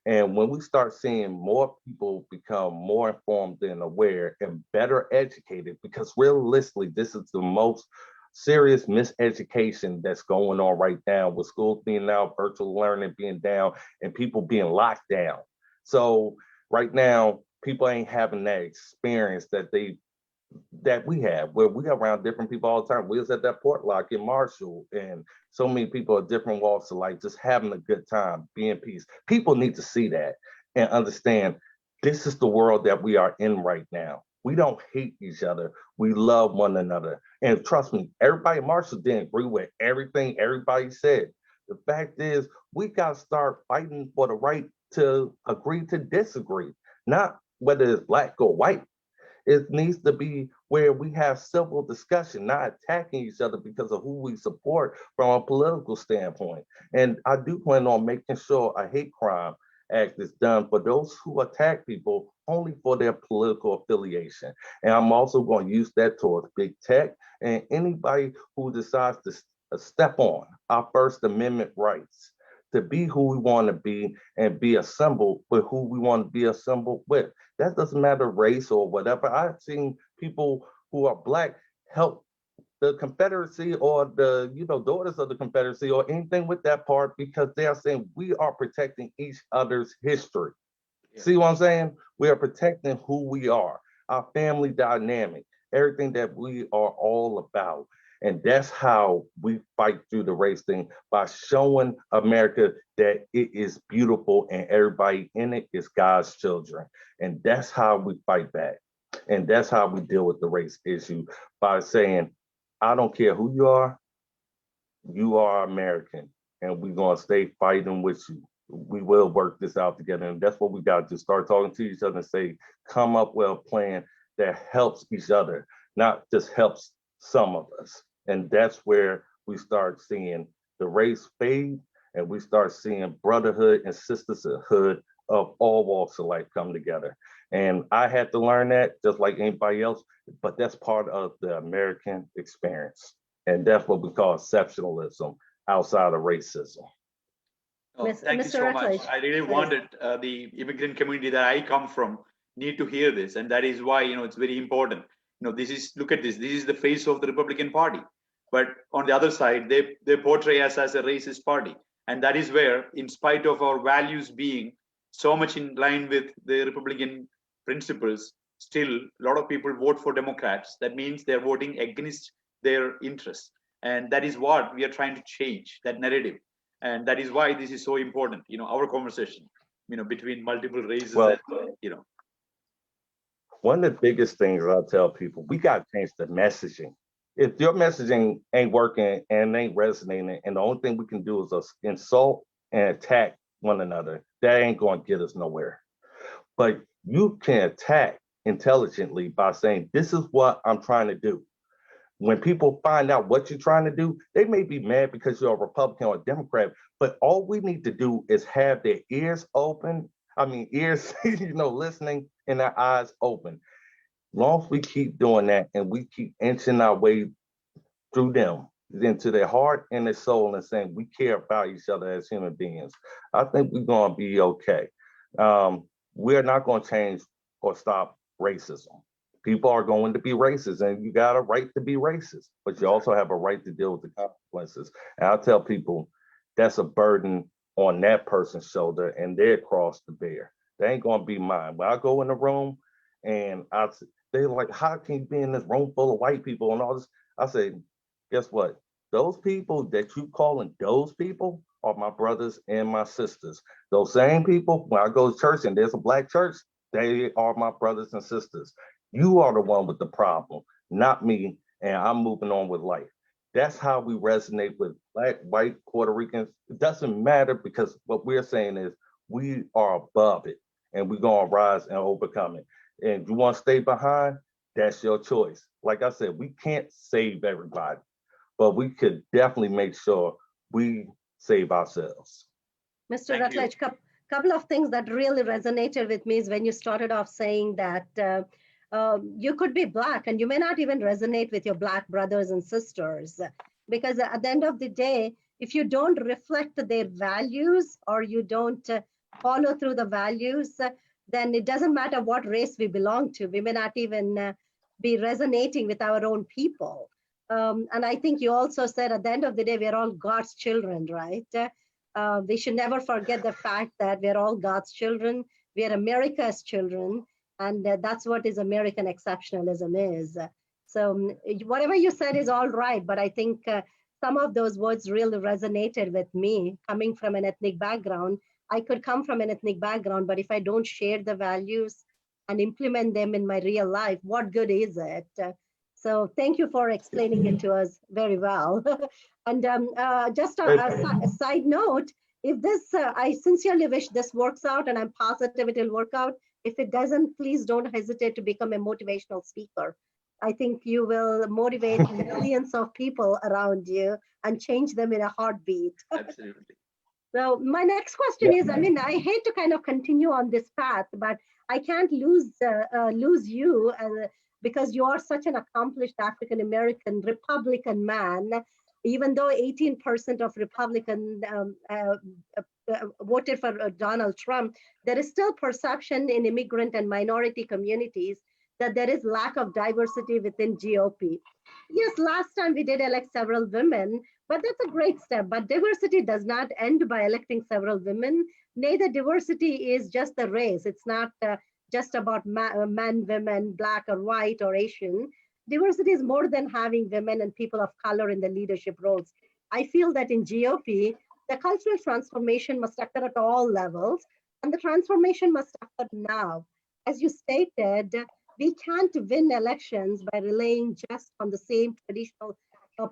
And when we start seeing more people become more informed and aware and better educated, because realistically, this is the most serious miseducation that's going on right now with schools being now virtual learning being down and people being locked down. So right now, people ain't having that experience that we have, where we are around different people all the time. We was at that port lock in Marshall, and so many people of different walks of life just having a good time, being peace. People need to see that and understand this is the world that we are in right now. We don't hate each other. We love one another. And trust me, everybody in Marshall didn't agree with everything everybody said. The fact is, we got to start fighting for the right to agree to disagree, not whether it's black or white. It needs to be where we have civil discussion, not attacking each other because of who we support from a political standpoint. And I do plan on making sure a hate crime act is done for those who attack people only for their political affiliation. And I'm also going to use that towards big tech and anybody who decides to step on our First Amendment rights to be who we want to be and be assembled with who we want to be assembled with. That doesn't matter race or whatever. I've seen people who are black help the Confederacy or the daughters of the Confederacy or anything with that part because they are saying we are protecting each other's history. Yeah. See what I'm saying? We are protecting who we are, our family dynamic, everything that we are all about. And that's how we fight through the race thing, by showing America that it is beautiful and everybody in it is God's children. And that's how we fight back. And that's how we deal with the race issue, by saying, I don't care who you are American, and we're going to stay fighting with you. We will work this out together. And that's what we got to start talking to each other and say, come up with a plan that helps each other, not just helps some of us. And that's where we start seeing the race fade and we start seeing brotherhood and sisterhood of all walks of life come together. And I had to learn that just like anybody else, but that's part of the American experience. And that's what we call exceptionalism outside of racism. Oh, thank you so much. I really wanted the immigrant community that I come from need to hear this. And that is why, it's very important. Look at this. This is the face of the Republican Party. But on the other side, they portray us as a racist party. And that is where, in spite of our values being so much in line with the Republican principles, still a lot of people vote for Democrats. That means they're voting against their interests. And that is what we are trying to change, that narrative. And that is why this is so important, our conversation, between multiple races. Well, and, one of the biggest things I tell people, we got to change the messaging. If your messaging ain't working and ain't resonating, and the only thing we can do is us insult and attack one another, that ain't going to get us nowhere. But you can attack intelligently by saying, this is what I'm trying to do. When people find out what you're trying to do, they may be mad because you're a Republican or a Democrat, but all we need to do is have their ears open. Ears, listening, and their eyes open. As long as we keep doing that and we keep inching our way through them into their heart and their soul and saying we care about each other as human beings, I think we're going to be okay. We're not going to change or stop racism. People are going to be racist, and you got a right to be racist, but you also have a right to deal with the consequences. And I tell people that's a burden on that person's shoulder and their cross to bear. They ain't going to be mine. When I go in the room and they're like, how can you be in this room full of white people and all this? I say, guess what? Those people that you calling those people are my brothers and my sisters. Those same people, when I go to church and there's a black church, they are my brothers and sisters. You are the one with the problem, not me, and I'm moving on with life. That's how we resonate with black, white, Puerto Ricans. It doesn't matter because what we're saying is we are above it and we're going to rise and overcome it. And if you want to stay behind, that's your choice. Like I said, we can't save everybody, but we could definitely make sure we save ourselves. Mr. Rutledge, couple of things that really resonated with me is when you started off saying that you could be black and you may not even resonate with your black brothers and sisters, because at the end of the day, if you don't reflect their values or you don't follow through the values, then it doesn't matter what race we belong to. We may not even be resonating with our own people. And I think you also said at the end of the day, we're all God's children, right? We should never forget the fact that we're all God's children. We are America's children. And that's what is American exceptionalism is. So whatever you said is all right. But I think some of those words really resonated with me coming from an ethnic background. I could come from an ethnic background, but if I don't share the values and implement them in my real life, what good is it? So thank you for explaining it to us very well. And just a side note, if this, I sincerely wish this works out and I'm positive it will work out. If it doesn't, please don't hesitate to become a motivational speaker. I think you will motivate millions of people around you and change them in a heartbeat. Absolutely. So my next question is, I mean, I hate to kind of continue on this path, but I can't lose you because you are such an accomplished African-American Republican man. Even though 18% of Republican voted for Donald Trump, there is still perception in immigrant and minority communities that there is lack of diversity within GOP. Yes, last time we did elect several women, but that's a great step. But diversity does not end by electing several women. Neither diversity is just the race. It's not just about men, women, black or white or Asian. Diversity is more than having women and people of color in the leadership roles. I feel that in GOP, the cultural transformation must occur at all levels, and the transformation must occur now. As you stated, we can't win elections by relying just on the same traditional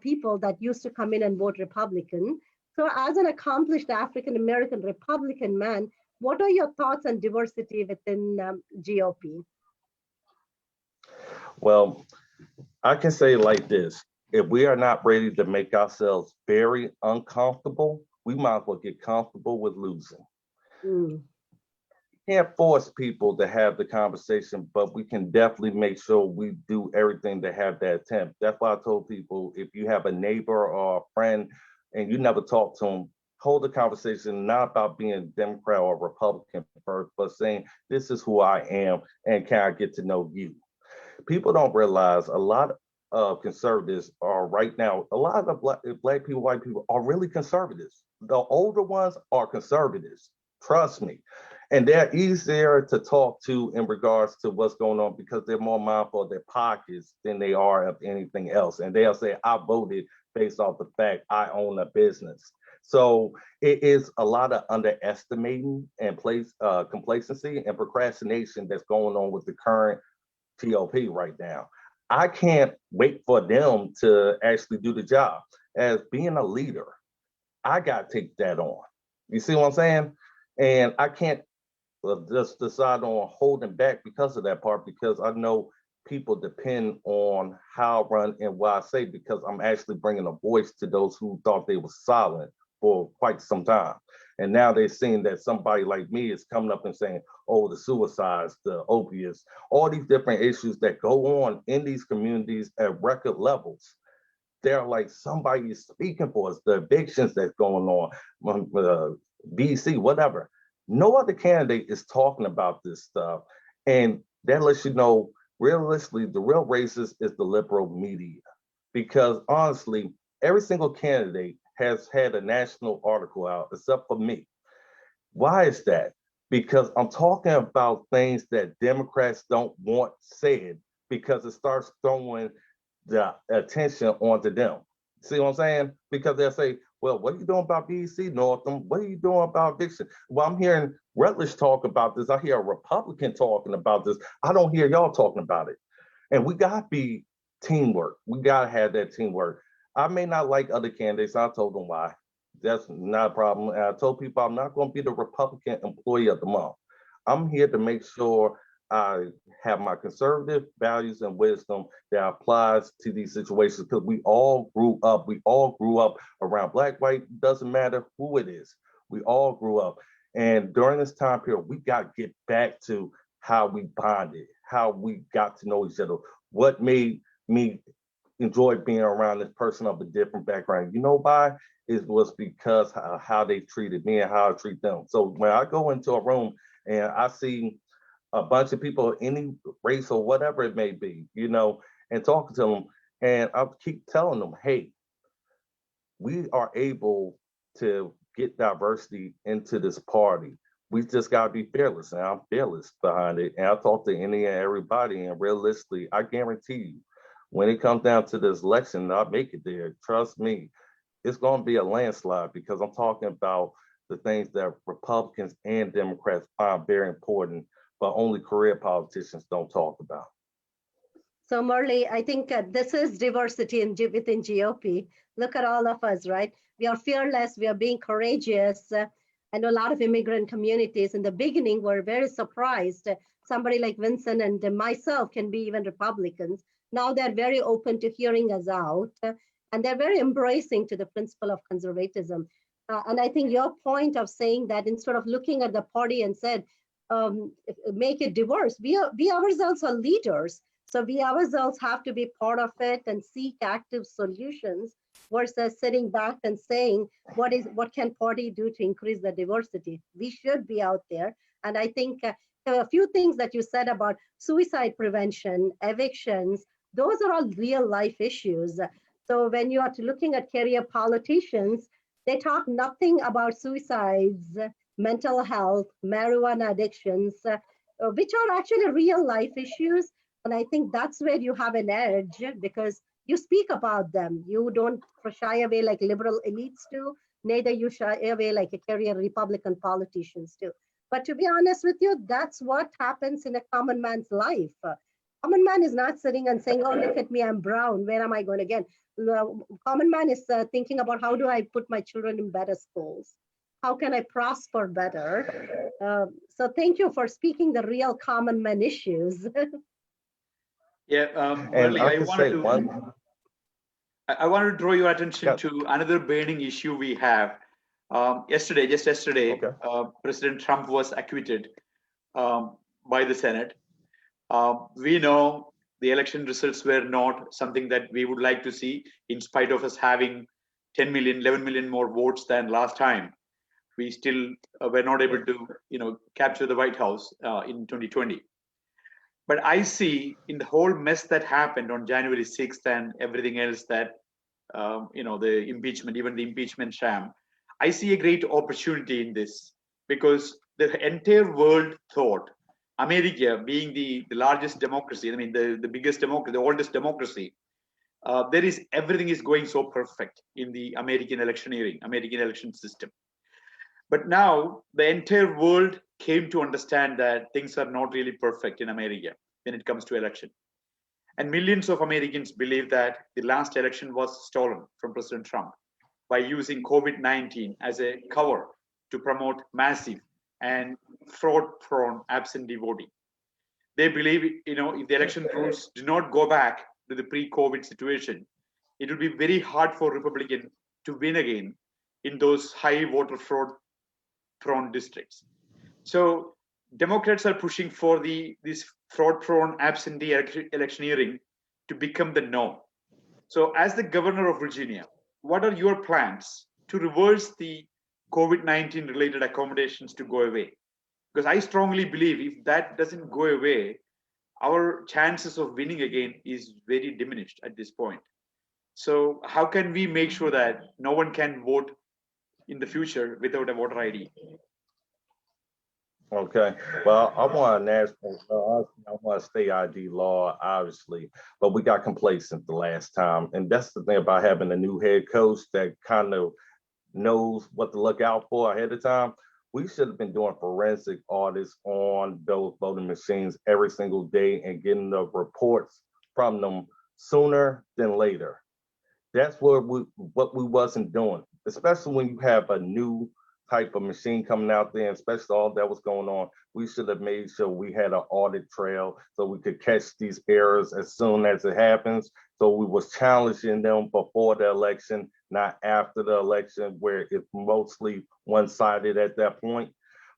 people that used to come in and vote Republican. So as an accomplished African-American Republican man, what are your thoughts on diversity within GOP? Well, I can say it like this. If we are not ready to make ourselves very uncomfortable, we might as well get comfortable with losing. Can't force people to have the conversation, but we can definitely make sure we do everything to have that attempt. That's why I told people, if you have a neighbor or a friend and you never talk to them, hold the conversation, not about being Democrat or Republican first, but saying, this is who I am and can I get to know you? People don't realize a lot of conservatives are right now, a lot of black people, white people are really conservatives. The older ones are conservatives, trust me. And they're easier to talk to in regards to what's going on because they're more mindful of their pockets than they are of anything else. And they'll say, I voted based off the fact I own a business. So it is a lot of underestimating and complacency and procrastination that's going on with the current GOP right now. I can't wait for them to actually do the job. As being a leader, I got to take that on. You see what I'm saying? And I can't just decide on holding back because of that part, because I know people depend on how I run and what I say, because I'm actually bringing a voice to those who thought they were silent for quite some time. And now they're seeing that somebody like me is coming up and saying, oh, the suicides, the opiates, all these different issues that go on in these communities at record levels. They're like, somebody is speaking for us, the evictions that's going on, BC, whatever. No other candidate is talking about this stuff. And that lets you know, realistically, the real racist is the liberal media. Because honestly, every single candidate has had a national article out, except for me. Why is that? Because I'm talking about things that Democrats don't want said, because it starts throwing the attention onto them. See what I'm saying? Because they'll say, well, what are you doing about BEC, Northam? What are you doing about Dixon? Well, I'm hearing Rutledge talk about this. I hear a Republican talking about this. I don't hear y'all talking about it. And we got to be teamwork. We got to have that teamwork. I may not like other candidates. I told them why. That's not a problem. And I told people I'm not going to be the Republican employee of the month. I'm here to make sure I have my conservative values and wisdom that applies to these situations, because we all grew up. We all grew up around black, white, doesn't matter who it is. We all grew up. And during this time period, we got to get back to how we bonded, how we got to know each other, what made me enjoy being around this person of a different background. You know why? It was because how they treated me and how I treat them. So when I go into a room and I see a bunch of people, any race or whatever it may be, and talking to them, and I'll keep telling them, hey, we are able to get diversity into this party. We just got to be fearless, and I'm fearless behind it. And I talk to any and everybody, and realistically, I guarantee you, when it comes down to this election, I'll make it there. Trust me, it's going to be a landslide, because I'm talking about the things that Republicans and Democrats find very important, but only career politicians don't talk about. So Merle, I think this is diversity within GOP. Look at all of us, right? We are fearless, we are being courageous. I know a lot of immigrant communities in the beginning were very surprised. Somebody like Vinson and myself can be even Republicans. Now they're very open to hearing us out, and they're very embracing to the principle of conservatism. And I think your point of saying that instead of looking at the party and said, make it diverse, we ourselves are leaders. So we ourselves have to be part of it and seek active solutions versus sitting back and saying, what can party do to increase the diversity? We should be out there. And I think a few things that you said about suicide prevention, evictions, those are all real life issues. So when you are looking at career politicians, they talk nothing about suicides, mental health, marijuana addictions, which are actually real life issues. And I think that's where you have an edge, because you speak about them. You don't shy away like liberal elites do, neither you shy away like a career Republican politicians do. But to be honest with you, that's what happens in a common man's life. Common man is not sitting and saying, oh, look at me, I'm brown. Where am I going again? Common man is thinking about, how do I put my children in better schools? How can I prosper better? So thank you for speaking the real common man issues. Yeah, And Merle, I can say one. I want to draw your attention Yeah. to another burning issue we have. Just yesterday, Okay. President Trump was acquitted by the Senate. We know the election results were not something that we would like to see, in spite of us having 10 million, 11 million more votes than last time. We still were not able to, capture the White House in 2020. But I see in the whole mess that happened on January 6th and everything else that, the impeachment, even the impeachment sham, I see a great opportunity in this, because the entire world thought America, being the largest democracy, I mean, the biggest democracy, the oldest democracy, everything is going so perfect in the American election system. But now the entire world came to understand that things are not really perfect in America when it comes to election. And millions of Americans believe that the last election was stolen from President Trump by using COVID-19 as a cover to promote massive and fraud-prone absentee voting. They believe, if the election rules do not go back to the pre-COVID situation, it will be very hard for Republicans to win again in those high voter fraud-prone districts. So Democrats are pushing for this fraud-prone absentee electioneering to become the norm. So as the governor of Virginia, what are your plans to reverse the COVID-19 related accommodations to go away? Because I strongly believe if that doesn't go away, our chances of winning again is very diminished at this point. So how can we make sure that no one can vote in the future without a voter ID? Okay. Well, I want a national law. I want a state ID law, obviously, but we got complacent the last time. And that's the thing about having a new head coach that kind of knows what to look out for ahead of time. We should have been doing forensic audits on those voting machines every single day and getting the reports from them sooner than later. That's what we wasn't doing, especially when you have a new type of machine coming out there, and especially all that was going on. We should have made sure we had an audit trail so we could catch these errors as soon as it happens. So we was challenging them before the election, not after the election, where it's mostly one-sided at that point.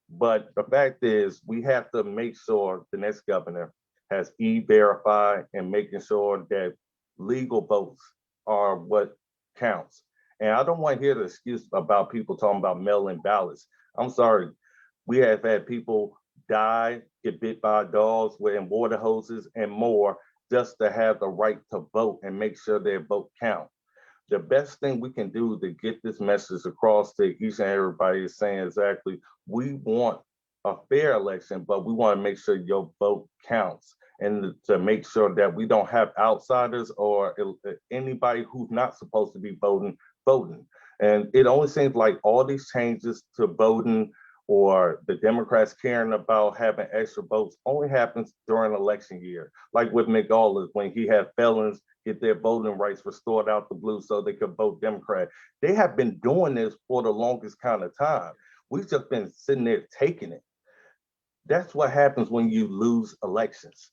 But the fact is, we have to make sure the next governor has e-verify and making sure that legal votes are what counts. And I don't want to hear the excuse about people talking about mail-in ballots. I'm sorry, we have had people die, get bit by dogs, wearing water hoses, and more just to have the right to vote and make sure their vote count. The best thing we can do to get this message across to each and everybody is saying exactly, we want a fair election, but we want to make sure your vote counts and to make sure that we don't have outsiders or anybody who's not supposed to be voting. And it only seems like all these changes to voting or the Democrats caring about having extra votes only happens during election year. Like with McAuliffe, when he had felons get their voting rights restored out the blue so they could vote Democrat. They have been doing this for the longest kind of time. We've just been sitting there taking it. That's what happens when you lose elections.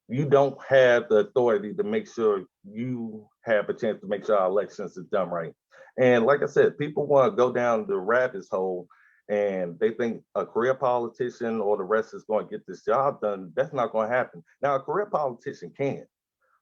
You don't have the authority to make sure you have a chance to make sure our elections is done right. And like I said, people want to go down the rabbit hole and they think a career politician or the rest is going to get this job done. That's not going to happen. Now, a career politician can,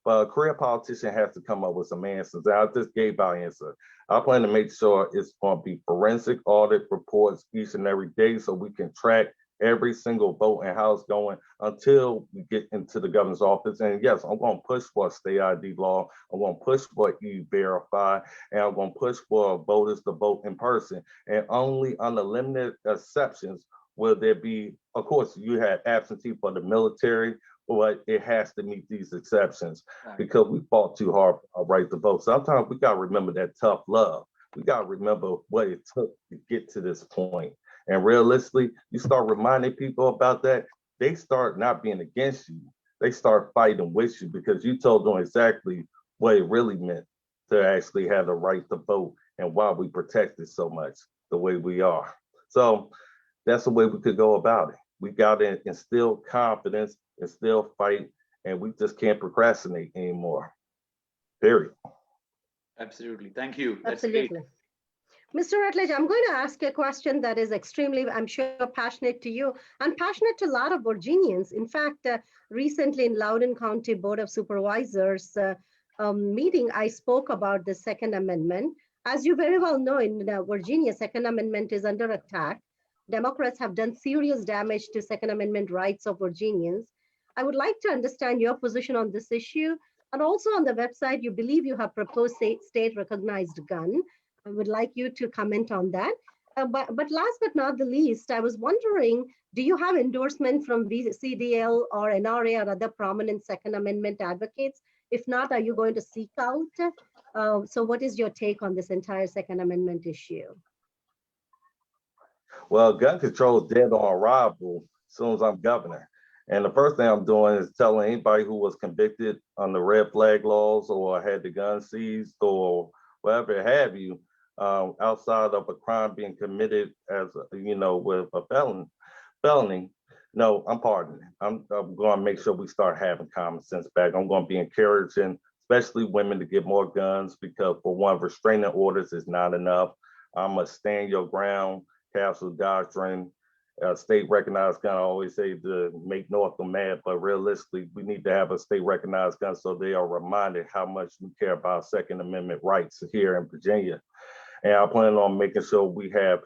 but a career politician has to come up with some answers. I just gave our answer. I plan to make sure it's going to be forensic audit reports each and every day so we can track every single vote and how it's going until we get into the governor's office. And yes, I'm going to push for a state ID law. I'm going to push for e-verify, and I'm going to push for voters to vote in person. And only under limited exceptions will there be, of course, you had absentee for the military, but it has to meet these exceptions because we fought too hard for our right to vote. Sometimes we got to remember that tough love. We got to remember what it took to get to this point. And realistically, you start reminding people about that, they start not being against you. They start fighting with you because you told them exactly what it really meant to actually have the right to vote and why we protect it so much the way we are. So that's the way we could go about it. We got to instill confidence and still fight, and we just can't procrastinate anymore. Period. Absolutely. Thank you. That's Absolutely. great. Mr. Rutledge, I'm going to ask you a question that is extremely, I'm sure, passionate to you and passionate to a lot of Virginians. In fact, recently in Loudoun County Board of Supervisors meeting, I spoke about the Second Amendment. As you very well know, in Virginia, Second Amendment is under attack. Democrats have done serious damage to Second Amendment rights of Virginians. I would like to understand your position on this issue. And also on the website, you believe you have proposed state recognized gun. I would like you to comment on that. But last but not the least, I was wondering, do you have endorsement from CDL or NRA or other prominent Second Amendment advocates? If not, are you going to seek out? So what is your take on this entire Second Amendment issue? Well, gun control is dead on arrival as soon as I'm governor. And the first thing I'm doing is telling anybody who was convicted on the red flag laws or had the gun seized or whatever have you, outside of a crime being committed as with a felony. No, I'm pardoning. I'm going to make sure we start having common sense back. I'm going to be encouraging, especially women, to get more guns because, for one, restraining orders is not enough. I'm a stand your ground, castle doctrine, state recognized gun. I always say to make Northam mad, but realistically, we need to have a state recognized gun so they are reminded how much we care about Second Amendment rights here in Virginia. And I plan on making sure we have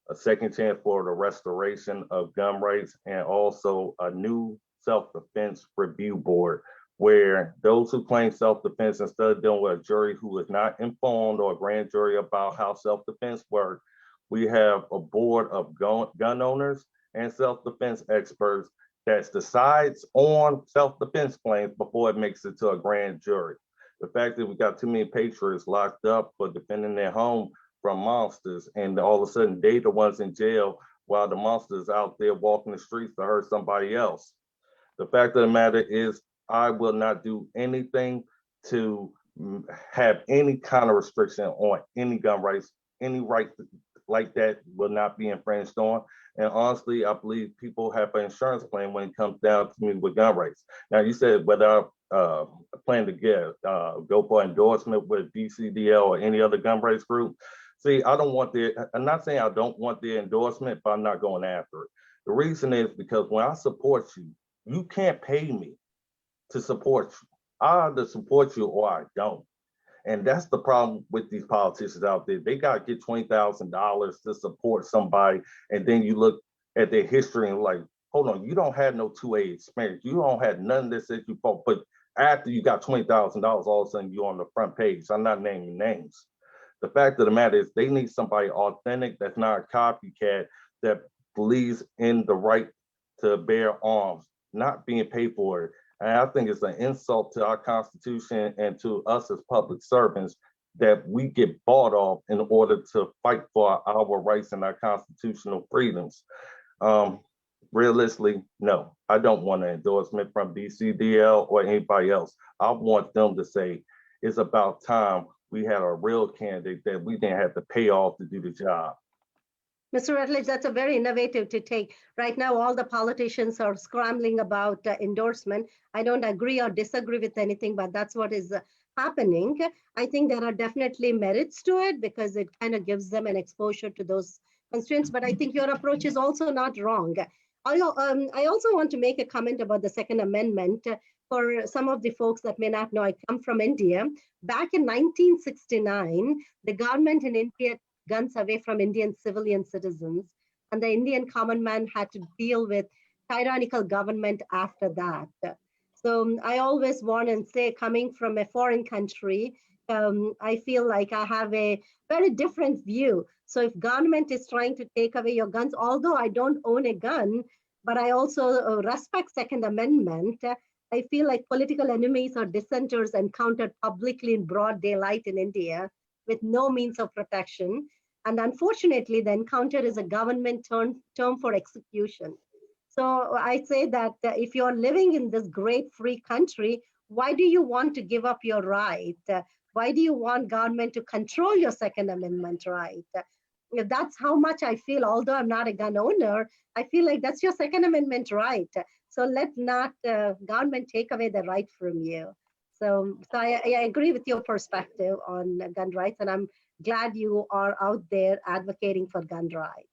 a second chance for the restoration of gun rights and also a new self-defense review board where those who claim self-defense, instead of dealing with a jury who is not informed or a grand jury about how self-defense works, we have a board of gun owners and self-defense experts that decides on self-defense claims before it makes it to a grand jury. The fact that we got too many patriots locked up for defending their home from monsters, and all of a sudden they the ones in jail while the monsters out there walking the streets to hurt somebody else. The fact of the matter is, I will not do anything to have any kind of restriction on any gun rights. Any right like that will not be infringed on. And honestly, I believe people have an insurance plan when it comes down to me with gun rights. Now, you said whether I plan to go for endorsement with BCDL or any other gun rights group. See, I don't want I'm not saying I don't want the endorsement, but I'm not going after it. The reason is because when I support you, you can't pay me to support you. I either support you or I don't. And that's the problem with these politicians out there. They got to get $20,000 to support somebody. And then you look at their history and like, hold on, you don't have no 2A experience. You don't have none of this that you fought. But after you got $20,000, all of a sudden you're on the front page. I'm not naming names. The fact of the matter is they need somebody authentic that's not a copycat, that believes in the right to bear arms, not being paid for it. And I think it's an insult to our Constitution and to us as public servants that we get bought off in order to fight for our rights and our constitutional freedoms. Realistically, no, I don't want an endorsement from BCDL or anybody else. I want them to say it's about time we had a real candidate that we didn't have to pay off to do the job. Mr. Rutledge, that's a very innovative to take. Right now, all the politicians are scrambling about endorsement. I don't agree or disagree with anything, but that's what is happening. I think there are definitely merits to it because it kind of gives them an exposure to those constraints. But I think your approach is also not wrong. I also want to make a comment about the Second Amendment. For some of the folks that may not know, I come from India. Back in 1969, the government in India guns away from Indian civilian citizens, and the Indian common man had to deal with tyrannical government after that. So I always want to say, coming from a foreign country, I feel like I have a very different view. So if government is trying to take away your guns, although I don't own a gun, but I also respect Second Amendment, I feel like political enemies or dissenters encountered publicly in broad daylight in India with no means of protection. And unfortunately, the encounter is a government term for execution. So I say that if you're living in this great free country, why do you want to give up your right? Why do you want government to control your Second Amendment right? That's how much I feel, although I'm not a gun owner, I feel like that's your Second Amendment right. So let not government take away the right from you. So I agree with your perspective on gun rights, and I'm glad you are out there advocating for gun rights.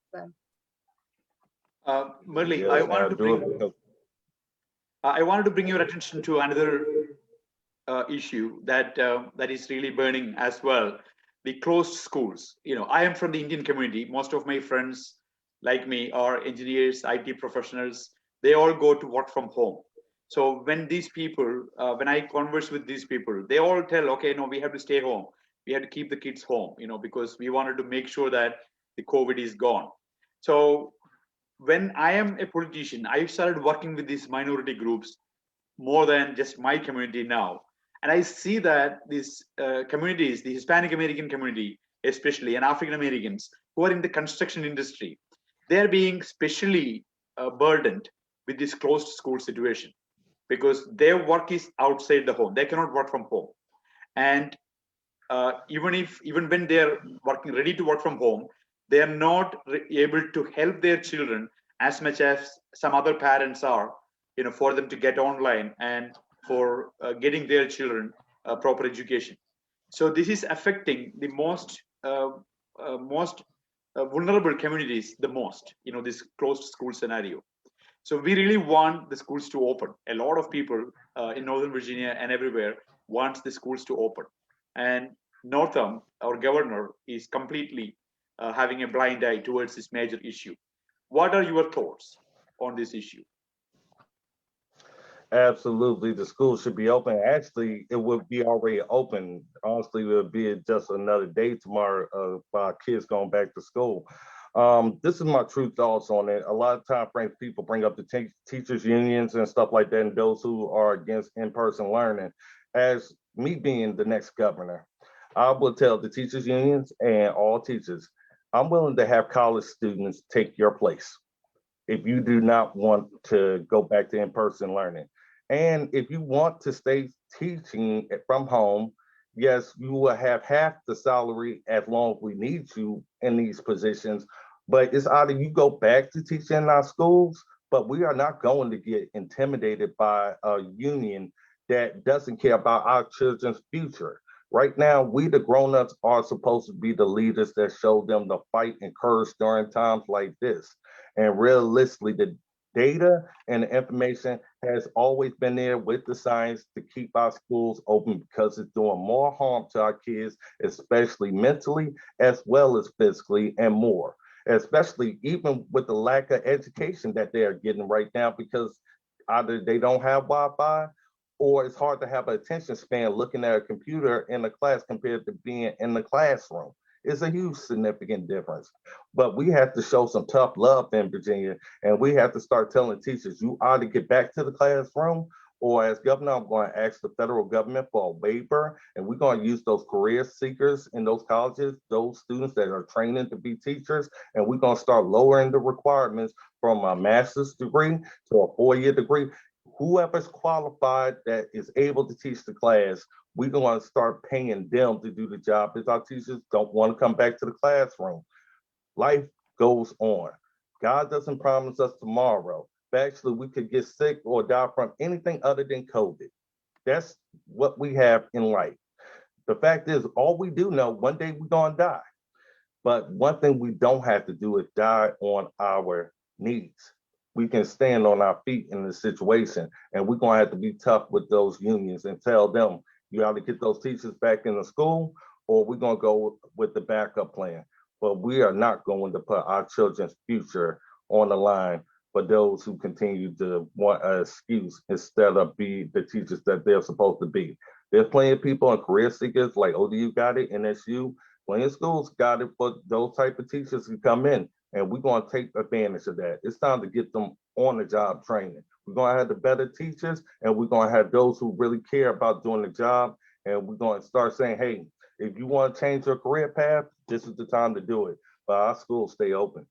Merle, Yeah, I wanted to bring your attention to another issue that is really burning as well: the closed schools. I am from the Indian community. Most of my friends, like me, are engineers, IT professionals. They all go to work from home. So when these people, when I converse with these people, they all tell, okay, no, we have to stay home. We have to keep the kids home, because we wanted to make sure that the COVID is gone. So when I am a politician, I started working with these minority groups more than just my community now. And I see that these communities, the Hispanic American community, especially, and African Americans who are in the construction industry, they're being specially burdened with this closed school situation because their work is outside the home. They cannot work from home. And even when they're working, ready to work from home, they are not able to help their children as much as some other parents are, for them to get online and for getting their children proper education. So this is affecting the most vulnerable communities the most, this closed school scenario. So we really want the schools to open. A lot of people in Northern Virginia and everywhere wants the schools to open. And Northam, our governor, is completely having a blind eye towards this major issue. What are your thoughts on this issue? Absolutely, the school should be open. Actually, it would be already open. Honestly, it would be just another day tomorrow for our kids going back to school. This is my true thoughts on it. A lot of time frames people bring up the teachers unions and stuff like that, and those who are against in-person learning. As me being the next governor, I will tell the teachers unions and all teachers, I'm willing to have college students take your place if you do not want to go back to in-person learning. And if you want to stay teaching from home, yes, you will have half the salary as long as we need you in these positions. But it's either you go back to teaching in our schools, but we are not going to get intimidated by a union that doesn't care about our children's future. Right now, we the grown-ups are supposed to be the leaders that show them the fight and courage during times like this. And realistically, the data and the information has always been there with the science to keep our schools open because it's doing more harm to our kids, especially mentally as well as physically and more, especially even with the lack of education that they are getting right now because either they don't have Wi-Fi or it's hard to have an attention span looking at a computer in a class compared to being in the classroom. It's a huge significant difference. But we have to show some tough love in Virginia, and we have to start telling teachers, you either get back to the classroom, or as governor, I'm going to ask the federal government for a waiver, and we're going to use those career seekers in those colleges, those students that are training to be teachers, and we're going to start lowering the requirements from a master's degree to a 4-year degree. Whoever's qualified that is able to teach the class, we're going to start paying them to do the job because our teachers don't want to come back to the classroom. Life goes on. God doesn't promise us tomorrow. Actually, we could get sick or die from anything other than COVID. That's what we have in life. The fact is, all we do know, one day we're going to die. But one thing we don't have to do is die on our knees. We can stand on our feet in this situation, and we're going to have to be tough with those unions and tell them, you have to get those teachers back in the school, or we're going to go with the backup plan. But we are not going to put our children's future on the line for those who continue to want an excuse instead of be the teachers that they're supposed to be. There's plenty of people and career seekers like ODU got it, NSU, plenty of schools got it for those type of teachers to come in, and we're going to take advantage of that. It's time to get them on the job training. We're going to have the better teachers, and we're going to have those who really care about doing the job, and we're going to start saying, hey, if you want to change your career path, this is the time to do it. But our schools stay open.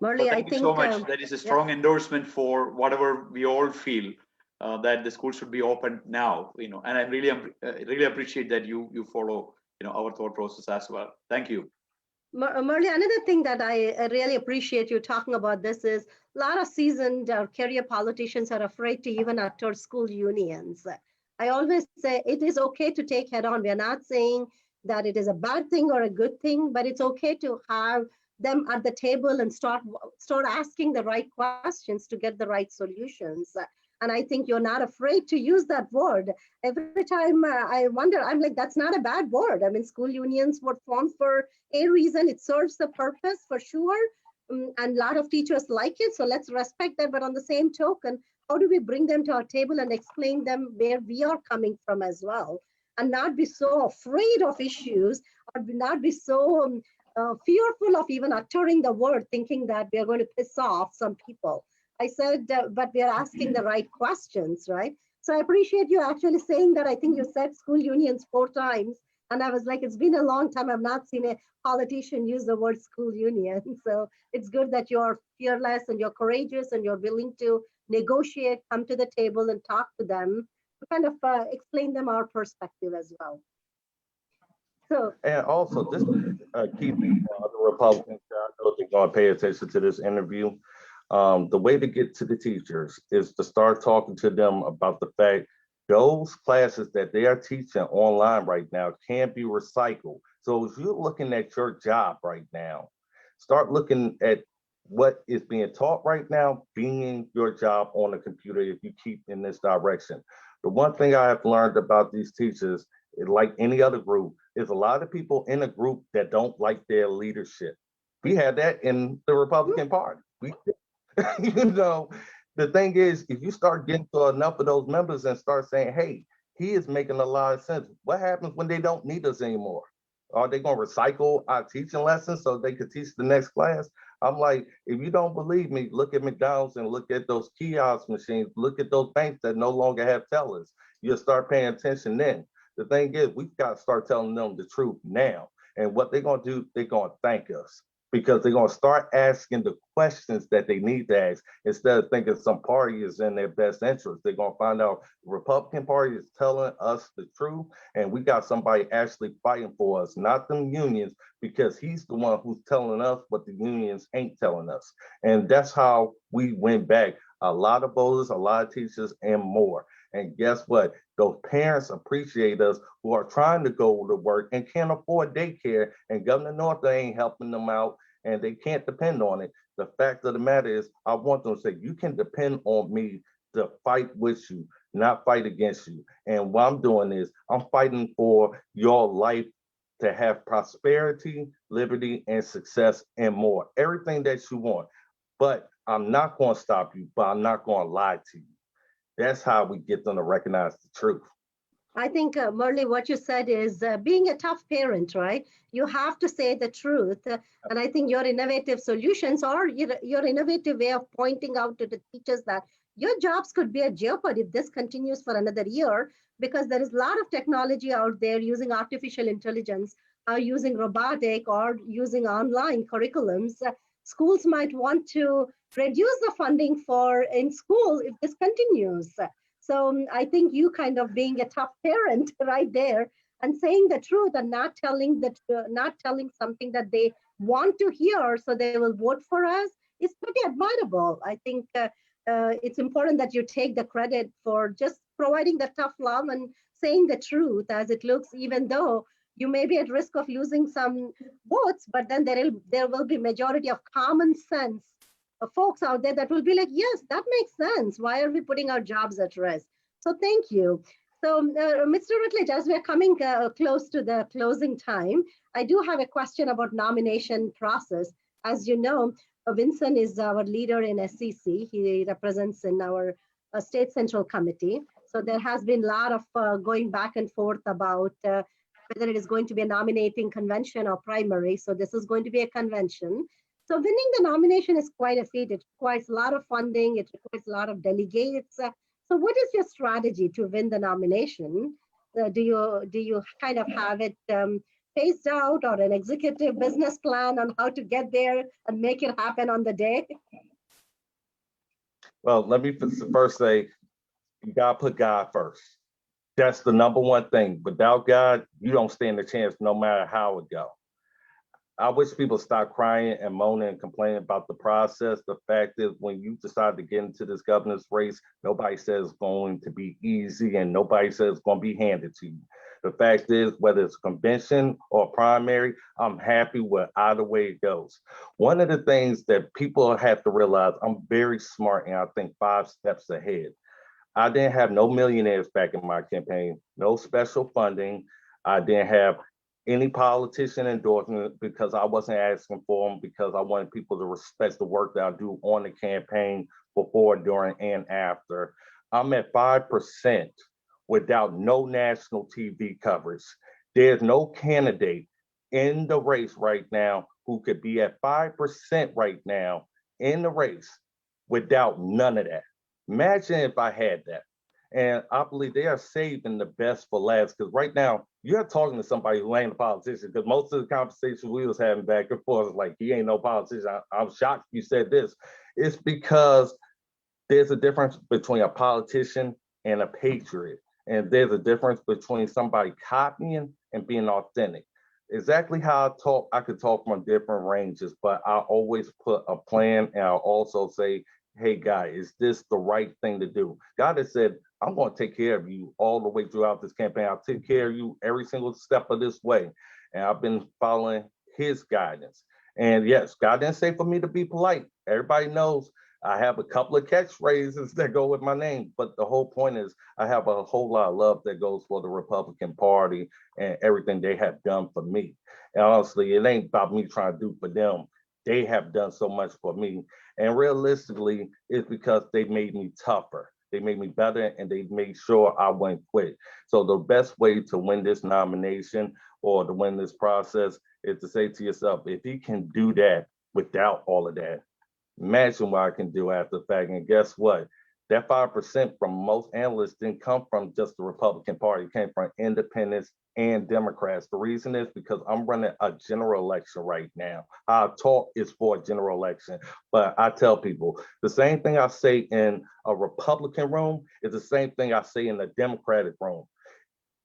Merle, Thank you so much. That is a strong endorsement for whatever we all feel that the school should be open now. And I really appreciate that you follow our thought process as well. Thank you. Merle, another thing that I really appreciate you talking about this is a lot of seasoned career politicians are afraid to even utter school unions. I always say it is okay to take head on. We are not saying that it is a bad thing or a good thing, but it's okay to have them at the table and start asking the right questions to get the right solutions. And I think you're not afraid to use that word. Every time I wonder, I'm like, that's not a bad word. I mean, school unions were formed for a reason. It serves the purpose for sure. And a lot of teachers like it. So let's respect that. But on the same token, how do we bring them to our table and explain them where we are coming from as well? And not be so afraid of issues or not be so fearful of even uttering the word, thinking that we are going to piss off some people. I said, but we are asking the right questions, right? So I appreciate you actually saying that. I think you said school unions 4 times. And I was like, it's been a long time. I've not seen a politician use the word school union. So it's good that you're fearless and you're courageous and you're willing to negotiate, come to the table and talk to them to kind of explain them our perspective as well. So, and also, this key thing for other Republicans, I know they're going to pay attention to this interview. The way to get to the teachers is to start talking to them about the fact those classes that they are teaching online right now can be recycled. So if you're looking at your job right now, start looking at what is being taught right now being your job on the computer if you keep in this direction. The one thing I have learned about these teachers, like any other group, is a lot of people in a group that don't like their leadership. We had that in the Republican Party. The thing is, if you start getting to enough of those members and start saying, hey, he is making a lot of sense. What happens when they don't need us anymore? Are they going to recycle our teaching lessons so they could teach the next class? I'm like, if you don't believe me, look at McDonald's and look at those kiosk machines. Look at those banks that no longer have tellers. You'll start paying attention then. The thing is, we've got to start telling them the truth now. And what they're going to do, they're going to thank us because they're going to start asking the questions that they need to ask instead of thinking some party is in their best interest. They're going to find out the Republican Party is telling us the truth, and we got somebody actually fighting for us, not them unions, because he's the one who's telling us what the unions ain't telling us. And that's how we went back. A lot of voters, a lot of teachers, and more. And guess what? Those parents appreciate us who are trying to go to work and can't afford daycare, and Governor North ain't helping them out, and they can't depend on it. The fact of the matter is, I want them to say, you can depend on me to fight with you, not fight against you. And what I'm doing is, I'm fighting for your life to have prosperity, liberty, and success, and more. Everything that you want. But I'm not going to stop you, but I'm not going to lie to you. That's how we get them to recognize the truth. I think, Merle, what you said is being a tough parent, right? You have to say the truth. And I think your innovative solutions or your innovative way of pointing out to the teachers that your jobs could be at jeopardy if this continues for another year, because there is a lot of technology out there using artificial intelligence, using robotic or using online curriculums. Schools might want to reduce the funding for in school if this continues. So I think you kind of being a tough parent right there and saying the truth and not telling something that they want to hear so they will vote for us is pretty admirable. I think it's important that you take the credit for just providing the tough love and saying the truth as it looks, even though you may be at risk of losing some votes, but then there will be majority of common sense folks out there that will be like, yes, that makes sense. Why are we putting our jobs at risk? So thank you. So Mr. Rutledge, as we're coming close to the closing time, I do have a question about nomination process. As you know, Vinson is our leader in SCC. He represents in our state central committee. So there has been a lot of going back and forth about whether it is going to be a nominating convention or primary. So this is going to be a convention. So winning the nomination is quite a feat. It requires a lot of funding. It requires a lot of delegates. So what is your strategy to win the nomination? Do you kind of have it phased out or an executive business plan on how to get there and make it happen on the day? Well, let me first say, you gotta put God first. That's the number one thing. Without God, you don't stand a chance no matter how it goes. I wish people stop crying and moaning and complaining about the process. The fact is, when you decide to get into this governor's race, nobody says it's going to be easy and nobody says it's going to be handed to you. The fact is, whether it's a convention or primary, I'm happy with either way it goes. One of the things that people have to realize, I'm very smart and I think 5 steps ahead. I didn't have no millionaires back in my campaign, no special funding. I didn't have any politician endorsement because I wasn't asking for them, because I wanted people to respect the work that I do on the campaign before, during, and after. I'm at 5% without no national TV coverage. There's no candidate in the race right now who could be at 5% right now in the race without none of that. Imagine if I had that. And I believe they are saving the best for last, because right now you're talking to somebody who ain't a politician, because most of the conversation we was having back and forth was like, he ain't no politician. I'm shocked you said this. It's because there's a difference between a politician and a patriot. And there's a difference between somebody copying and being authentic. Exactly how I could talk from different ranges, but I always put a plan, and I'll also say, hey, God, is this the right thing to do? God has said, I'm going to take care of you all the way throughout this campaign. I'll take care of you every single step of this way. And I've been following his guidance. And yes, God didn't say for me to be polite. Everybody knows I have a couple of catchphrases that go with my name. But the whole point is I have a whole lot of love that goes for the Republican Party and everything they have done for me. And honestly, it ain't about me trying to do for them. They have done so much for me. And realistically, it's because they made me tougher. They made me better, and they made sure I wouldn't quit. So the best way to win this nomination or to win this process is to say to yourself, if he can do that without all of that, imagine what I can do after the fact. And guess what? That 5% from most analysts didn't come from just the Republican Party. It came from independents and Democrats. The reason is because I'm running a general election right now. Our talk is for a general election. But I tell people the same thing I say in a Republican room is the same thing I say in the Democratic room.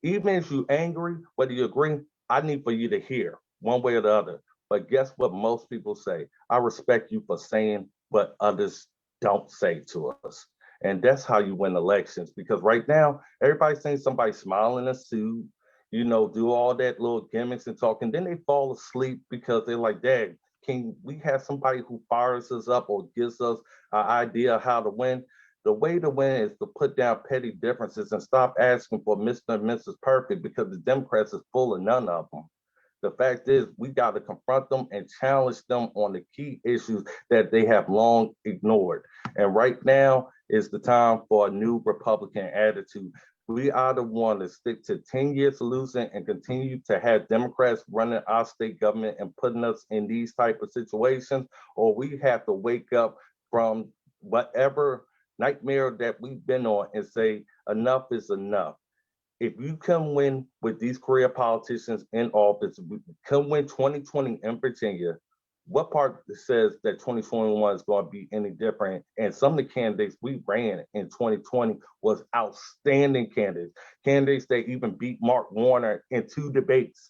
Even if you're angry, whether you agree, I need for you to hear one way or the other. But guess what most people say? I respect you for saying what others don't say to us. And that's how you win elections. Because right now, everybody's saying somebody smiling in a suit, do all that little gimmicks and talking. Then they fall asleep because they're like, Dad, can we have somebody who fires us up or gives us an idea of how to win? The way to win is to put down petty differences and stop asking for Mr. and Mrs. Perfect, because the Democrats is full of none of them. The fact is, we got to confront them and challenge them on the key issues that they have long ignored. And right now is the time for a new Republican attitude. We either want to stick to 10-year solution and continue to have Democrats running our state government and putting us in these type of situations, or we have to wake up from whatever nightmare that we've been on and say enough is enough. If you can win with these career politicians in office, can win 2020 in Virginia, what part says that 2021 is going to be any different? And some of the candidates we ran in 2020 was outstanding candidates that even beat Mark Warner in 2 debates.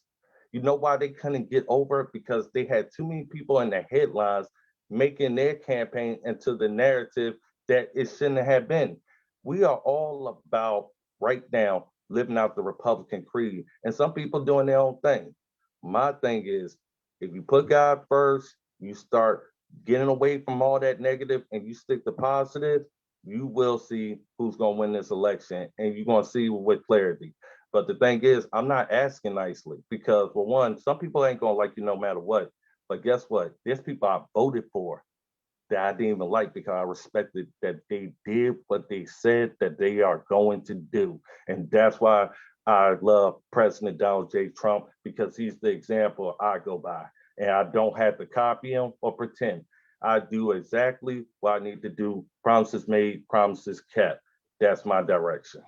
You know why they couldn't get over it? Because they had too many people in the headlines making their campaign into the narrative that it shouldn't have been. We are all about right now living out the Republican creed, and some people doing their own thing. My thing is, if you put God first, you start getting away from all that negative and you stick to positive, you will see who's going to win this election, and you're going to see with clarity. But the thing is, I'm not asking nicely because, for one, some people ain't going to like you no matter what. But guess what? There's people I voted for that I didn't even like because I respected that they did what they said that they are going to do. And that's why I love President Donald J. Trump, because he's the example I go by. And I don't have to copy him or pretend. I do exactly what I need to do. Promises made, promises kept. That's my direction.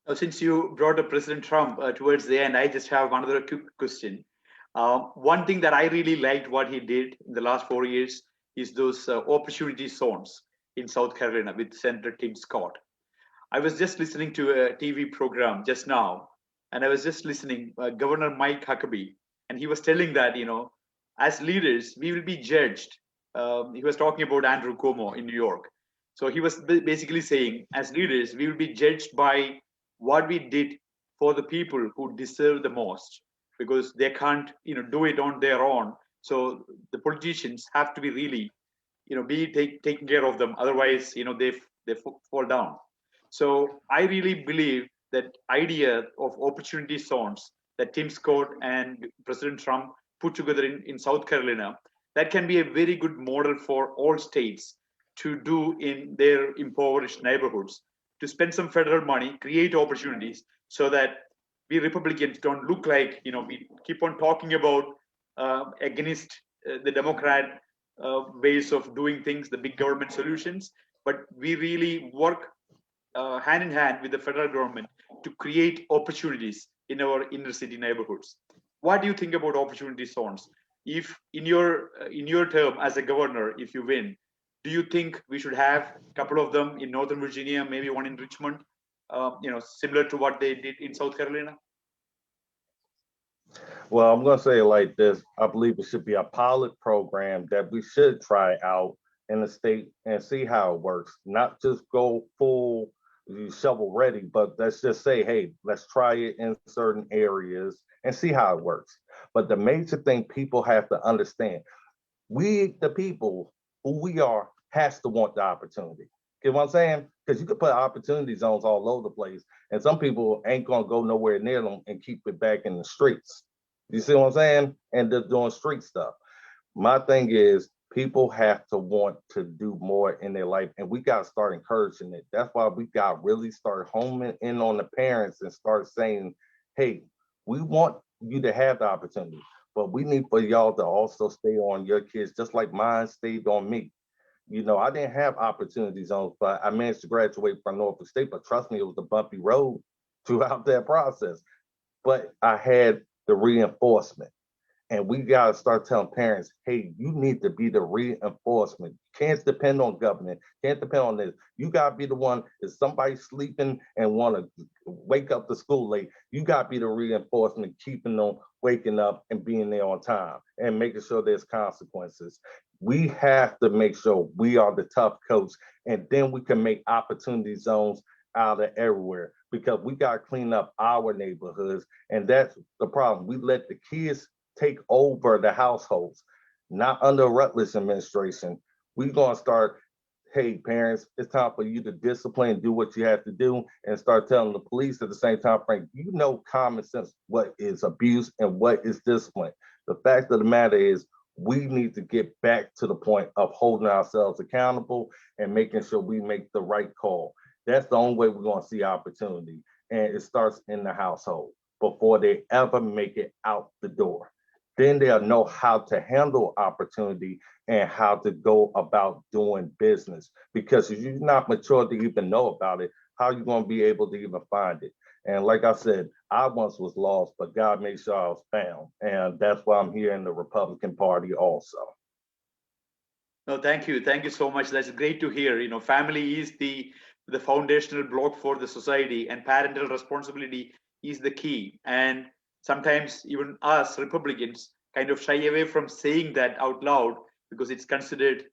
Now, since you brought up President Trump towards the end, I just have another quick question. One thing that I really liked what he did in the last 4 years is those opportunity zones in South Carolina with Senator Tim Scott. I was just listening to a TV program just now, and I was just listening Governor Mike Huckabee, and he was telling that, as leaders, we will be judged. He was talking about Andrew Cuomo in New York. So he was basically saying, as leaders, we will be judged by what we did for the people who deserve the most, because they can't, do it on their own. So the politicians have to be really, taking care of them. Otherwise, they fall down. So I really believe that idea of opportunity zones that Tim Scott and President Trump put together in South Carolina, that can be a very good model for all states to do in their impoverished neighborhoods, to spend some federal money, create opportunities so that we Republicans don't look like, we keep on talking about against the Democrat ways of doing things, the big government solutions, but we really work hand in hand with the federal government to create opportunities in our inner city neighborhoods. What do you think about opportunity zones? If in your term as a governor, if you win, do you think we should have a couple of them in Northern Virginia, maybe one in Richmond, similar to what they did in South Carolina? Well, I'm going to say it like this. I believe it should be a pilot program that we should try out in the state and see how it works. Not just go full shovel ready, but let's just say, hey, let's try it in certain areas and see how it works. But the major thing people have to understand, we, the people who we are, has to want the opportunity. You know what I'm saying? Because you could put opportunity zones all over the place, and some people ain't gonna go nowhere near them and keep it back in the streets. You see what I'm saying? And they're doing street stuff. My thing is, People have to want to do more in their life, and we got to start encouraging it. That's why we got to really start homing in on the parents and start saying, hey, we want you to have the opportunity, but we need for y'all to also stay on your kids, just like mine stayed on me. You know, I didn't have opportunities on, but I managed to graduate from Norfolk State, but trust me, it was a bumpy road throughout that process. But I had the reinforcement. And we got to start telling parents, hey, you need to be the reinforcement. You can't depend on government, can't depend on this. You got to be the one, if somebody's sleeping and want to wake up to school late, you got to be the reinforcement, keeping them waking up and being there on time and making sure there's consequences. We have to make sure we are the tough coach, and then we can make opportunity zones out of everywhere, because we got to clean up our neighborhoods. And that's the problem. We let the kids take over the households, not under Rutledge administration. We're going to start, hey, parents, it's time for you to discipline and do what you have to do, and start telling the police at the same time, Frank, you know common sense, what is abuse and what is discipline. The fact of the matter is, we need to get back to the point of holding ourselves accountable and making sure we make the right call. That's the only way we're going to see opportunity. And it starts in the household before they ever make it out the door. Then they'll know how to handle opportunity and how to go about doing business. Because if you're not mature to even know about it, how are you going to be able to even find it? And like I said, I once was lost, but God made sure I was found. And that's why I'm here in the Republican Party also. No, thank you. Thank you so much. That's great to hear. You know, family is the foundational block for the society, and parental responsibility is the key. And sometimes even us Republicans kind of shy away from saying that out loud, because it's considered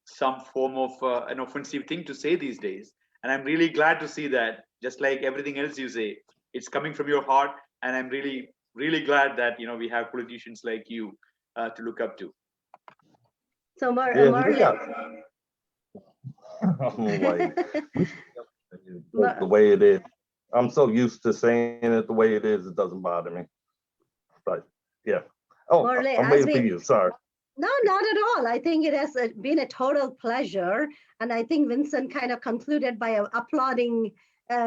some form of an offensive thing to say these days. And I'm really glad to see that, just like everything else you say, it's coming from your heart. And I'm really, really glad that, you know, we have politicians like you to look up to. So Yeah, Merle, I'm like, the way it is. I'm so used to saying it the way it is, it doesn't bother me. But yeah. Oh, Merle, I'm waiting for you. Sorry. No, not at all. I think it has been a total pleasure. And I think Vinson kind of concluded by applauding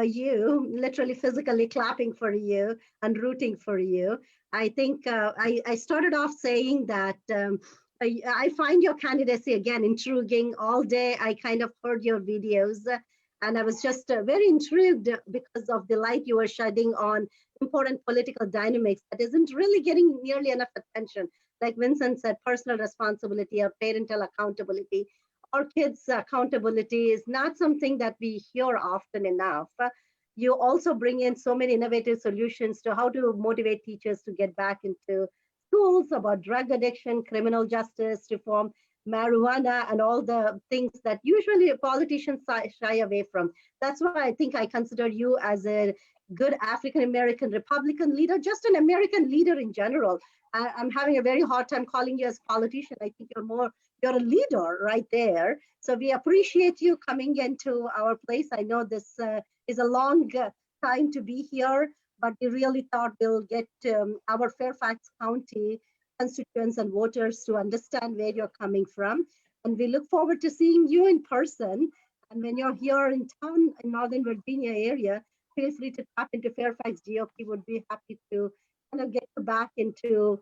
you, literally physically clapping for you and rooting for you. I think I started off saying that I find your candidacy, again, intriguing. All day I kind of heard your videos, and I was just very intrigued because of the light you were shedding on important political dynamics that isn't really getting nearly enough attention. Like Vincent said, personal responsibility or parental accountability or kids' accountability is not something that we hear often enough. You also bring in so many innovative solutions to how to motivate teachers to get back into schools, about drug addiction, criminal justice reform, marijuana, and all the things that usually politicians shy away from. That's why I think I consider you as a good African American Republican leader, just an American leader in general. I'm having a very hard time calling you as politician. I think you're a leader right there. So we appreciate you coming into our place. I know this is a long time to be here, but we really thought we'll get our Fairfax County constituents and voters to understand where you're coming from. And we look forward to seeing you in person. And when you're here in town in Northern Virginia area, feel free to tap into Fairfax GOP. Would be happy to kind of get you back into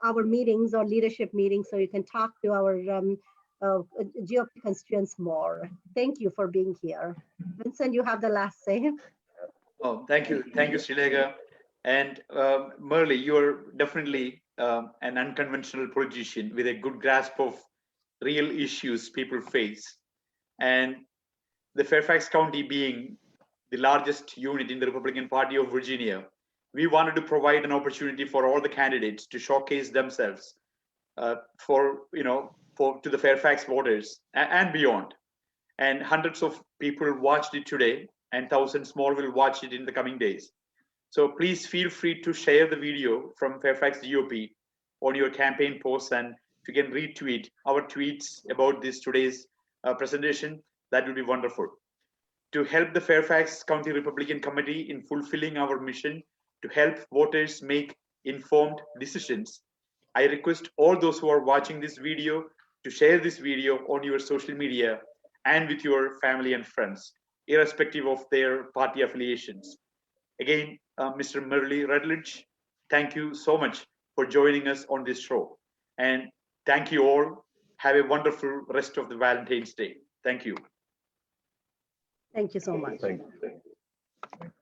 our meetings or leadership meetings so you can talk to our GOP constituents more. Thank you for being here. Vincent, you have the last say. Oh, thank you, Srilekha. And Merle, you're definitely an unconventional politician with a good grasp of real issues people face. And the Fairfax County being the largest unit in the Republican Party of Virginia, we wanted to provide an opportunity for all the candidates to showcase themselves to the Fairfax voters and beyond. And hundreds of people watched it today, and thousands more will watch it in the coming days. So please feel free to share the video from Fairfax GOP on your campaign posts, and if you can retweet our tweets about this today's presentation, that will be wonderful. To help the Fairfax County Republican Committee in fulfilling our mission to help voters make informed decisions, I request all those who are watching this video to share this video on your social media and with your family and friends, irrespective of their party affiliations. Again, Mr. Merle Rutledge, thank you so much for joining us on this show. And thank you all. Have a wonderful rest of the Valentine's Day. Thank you. Thank you so much. Thank you.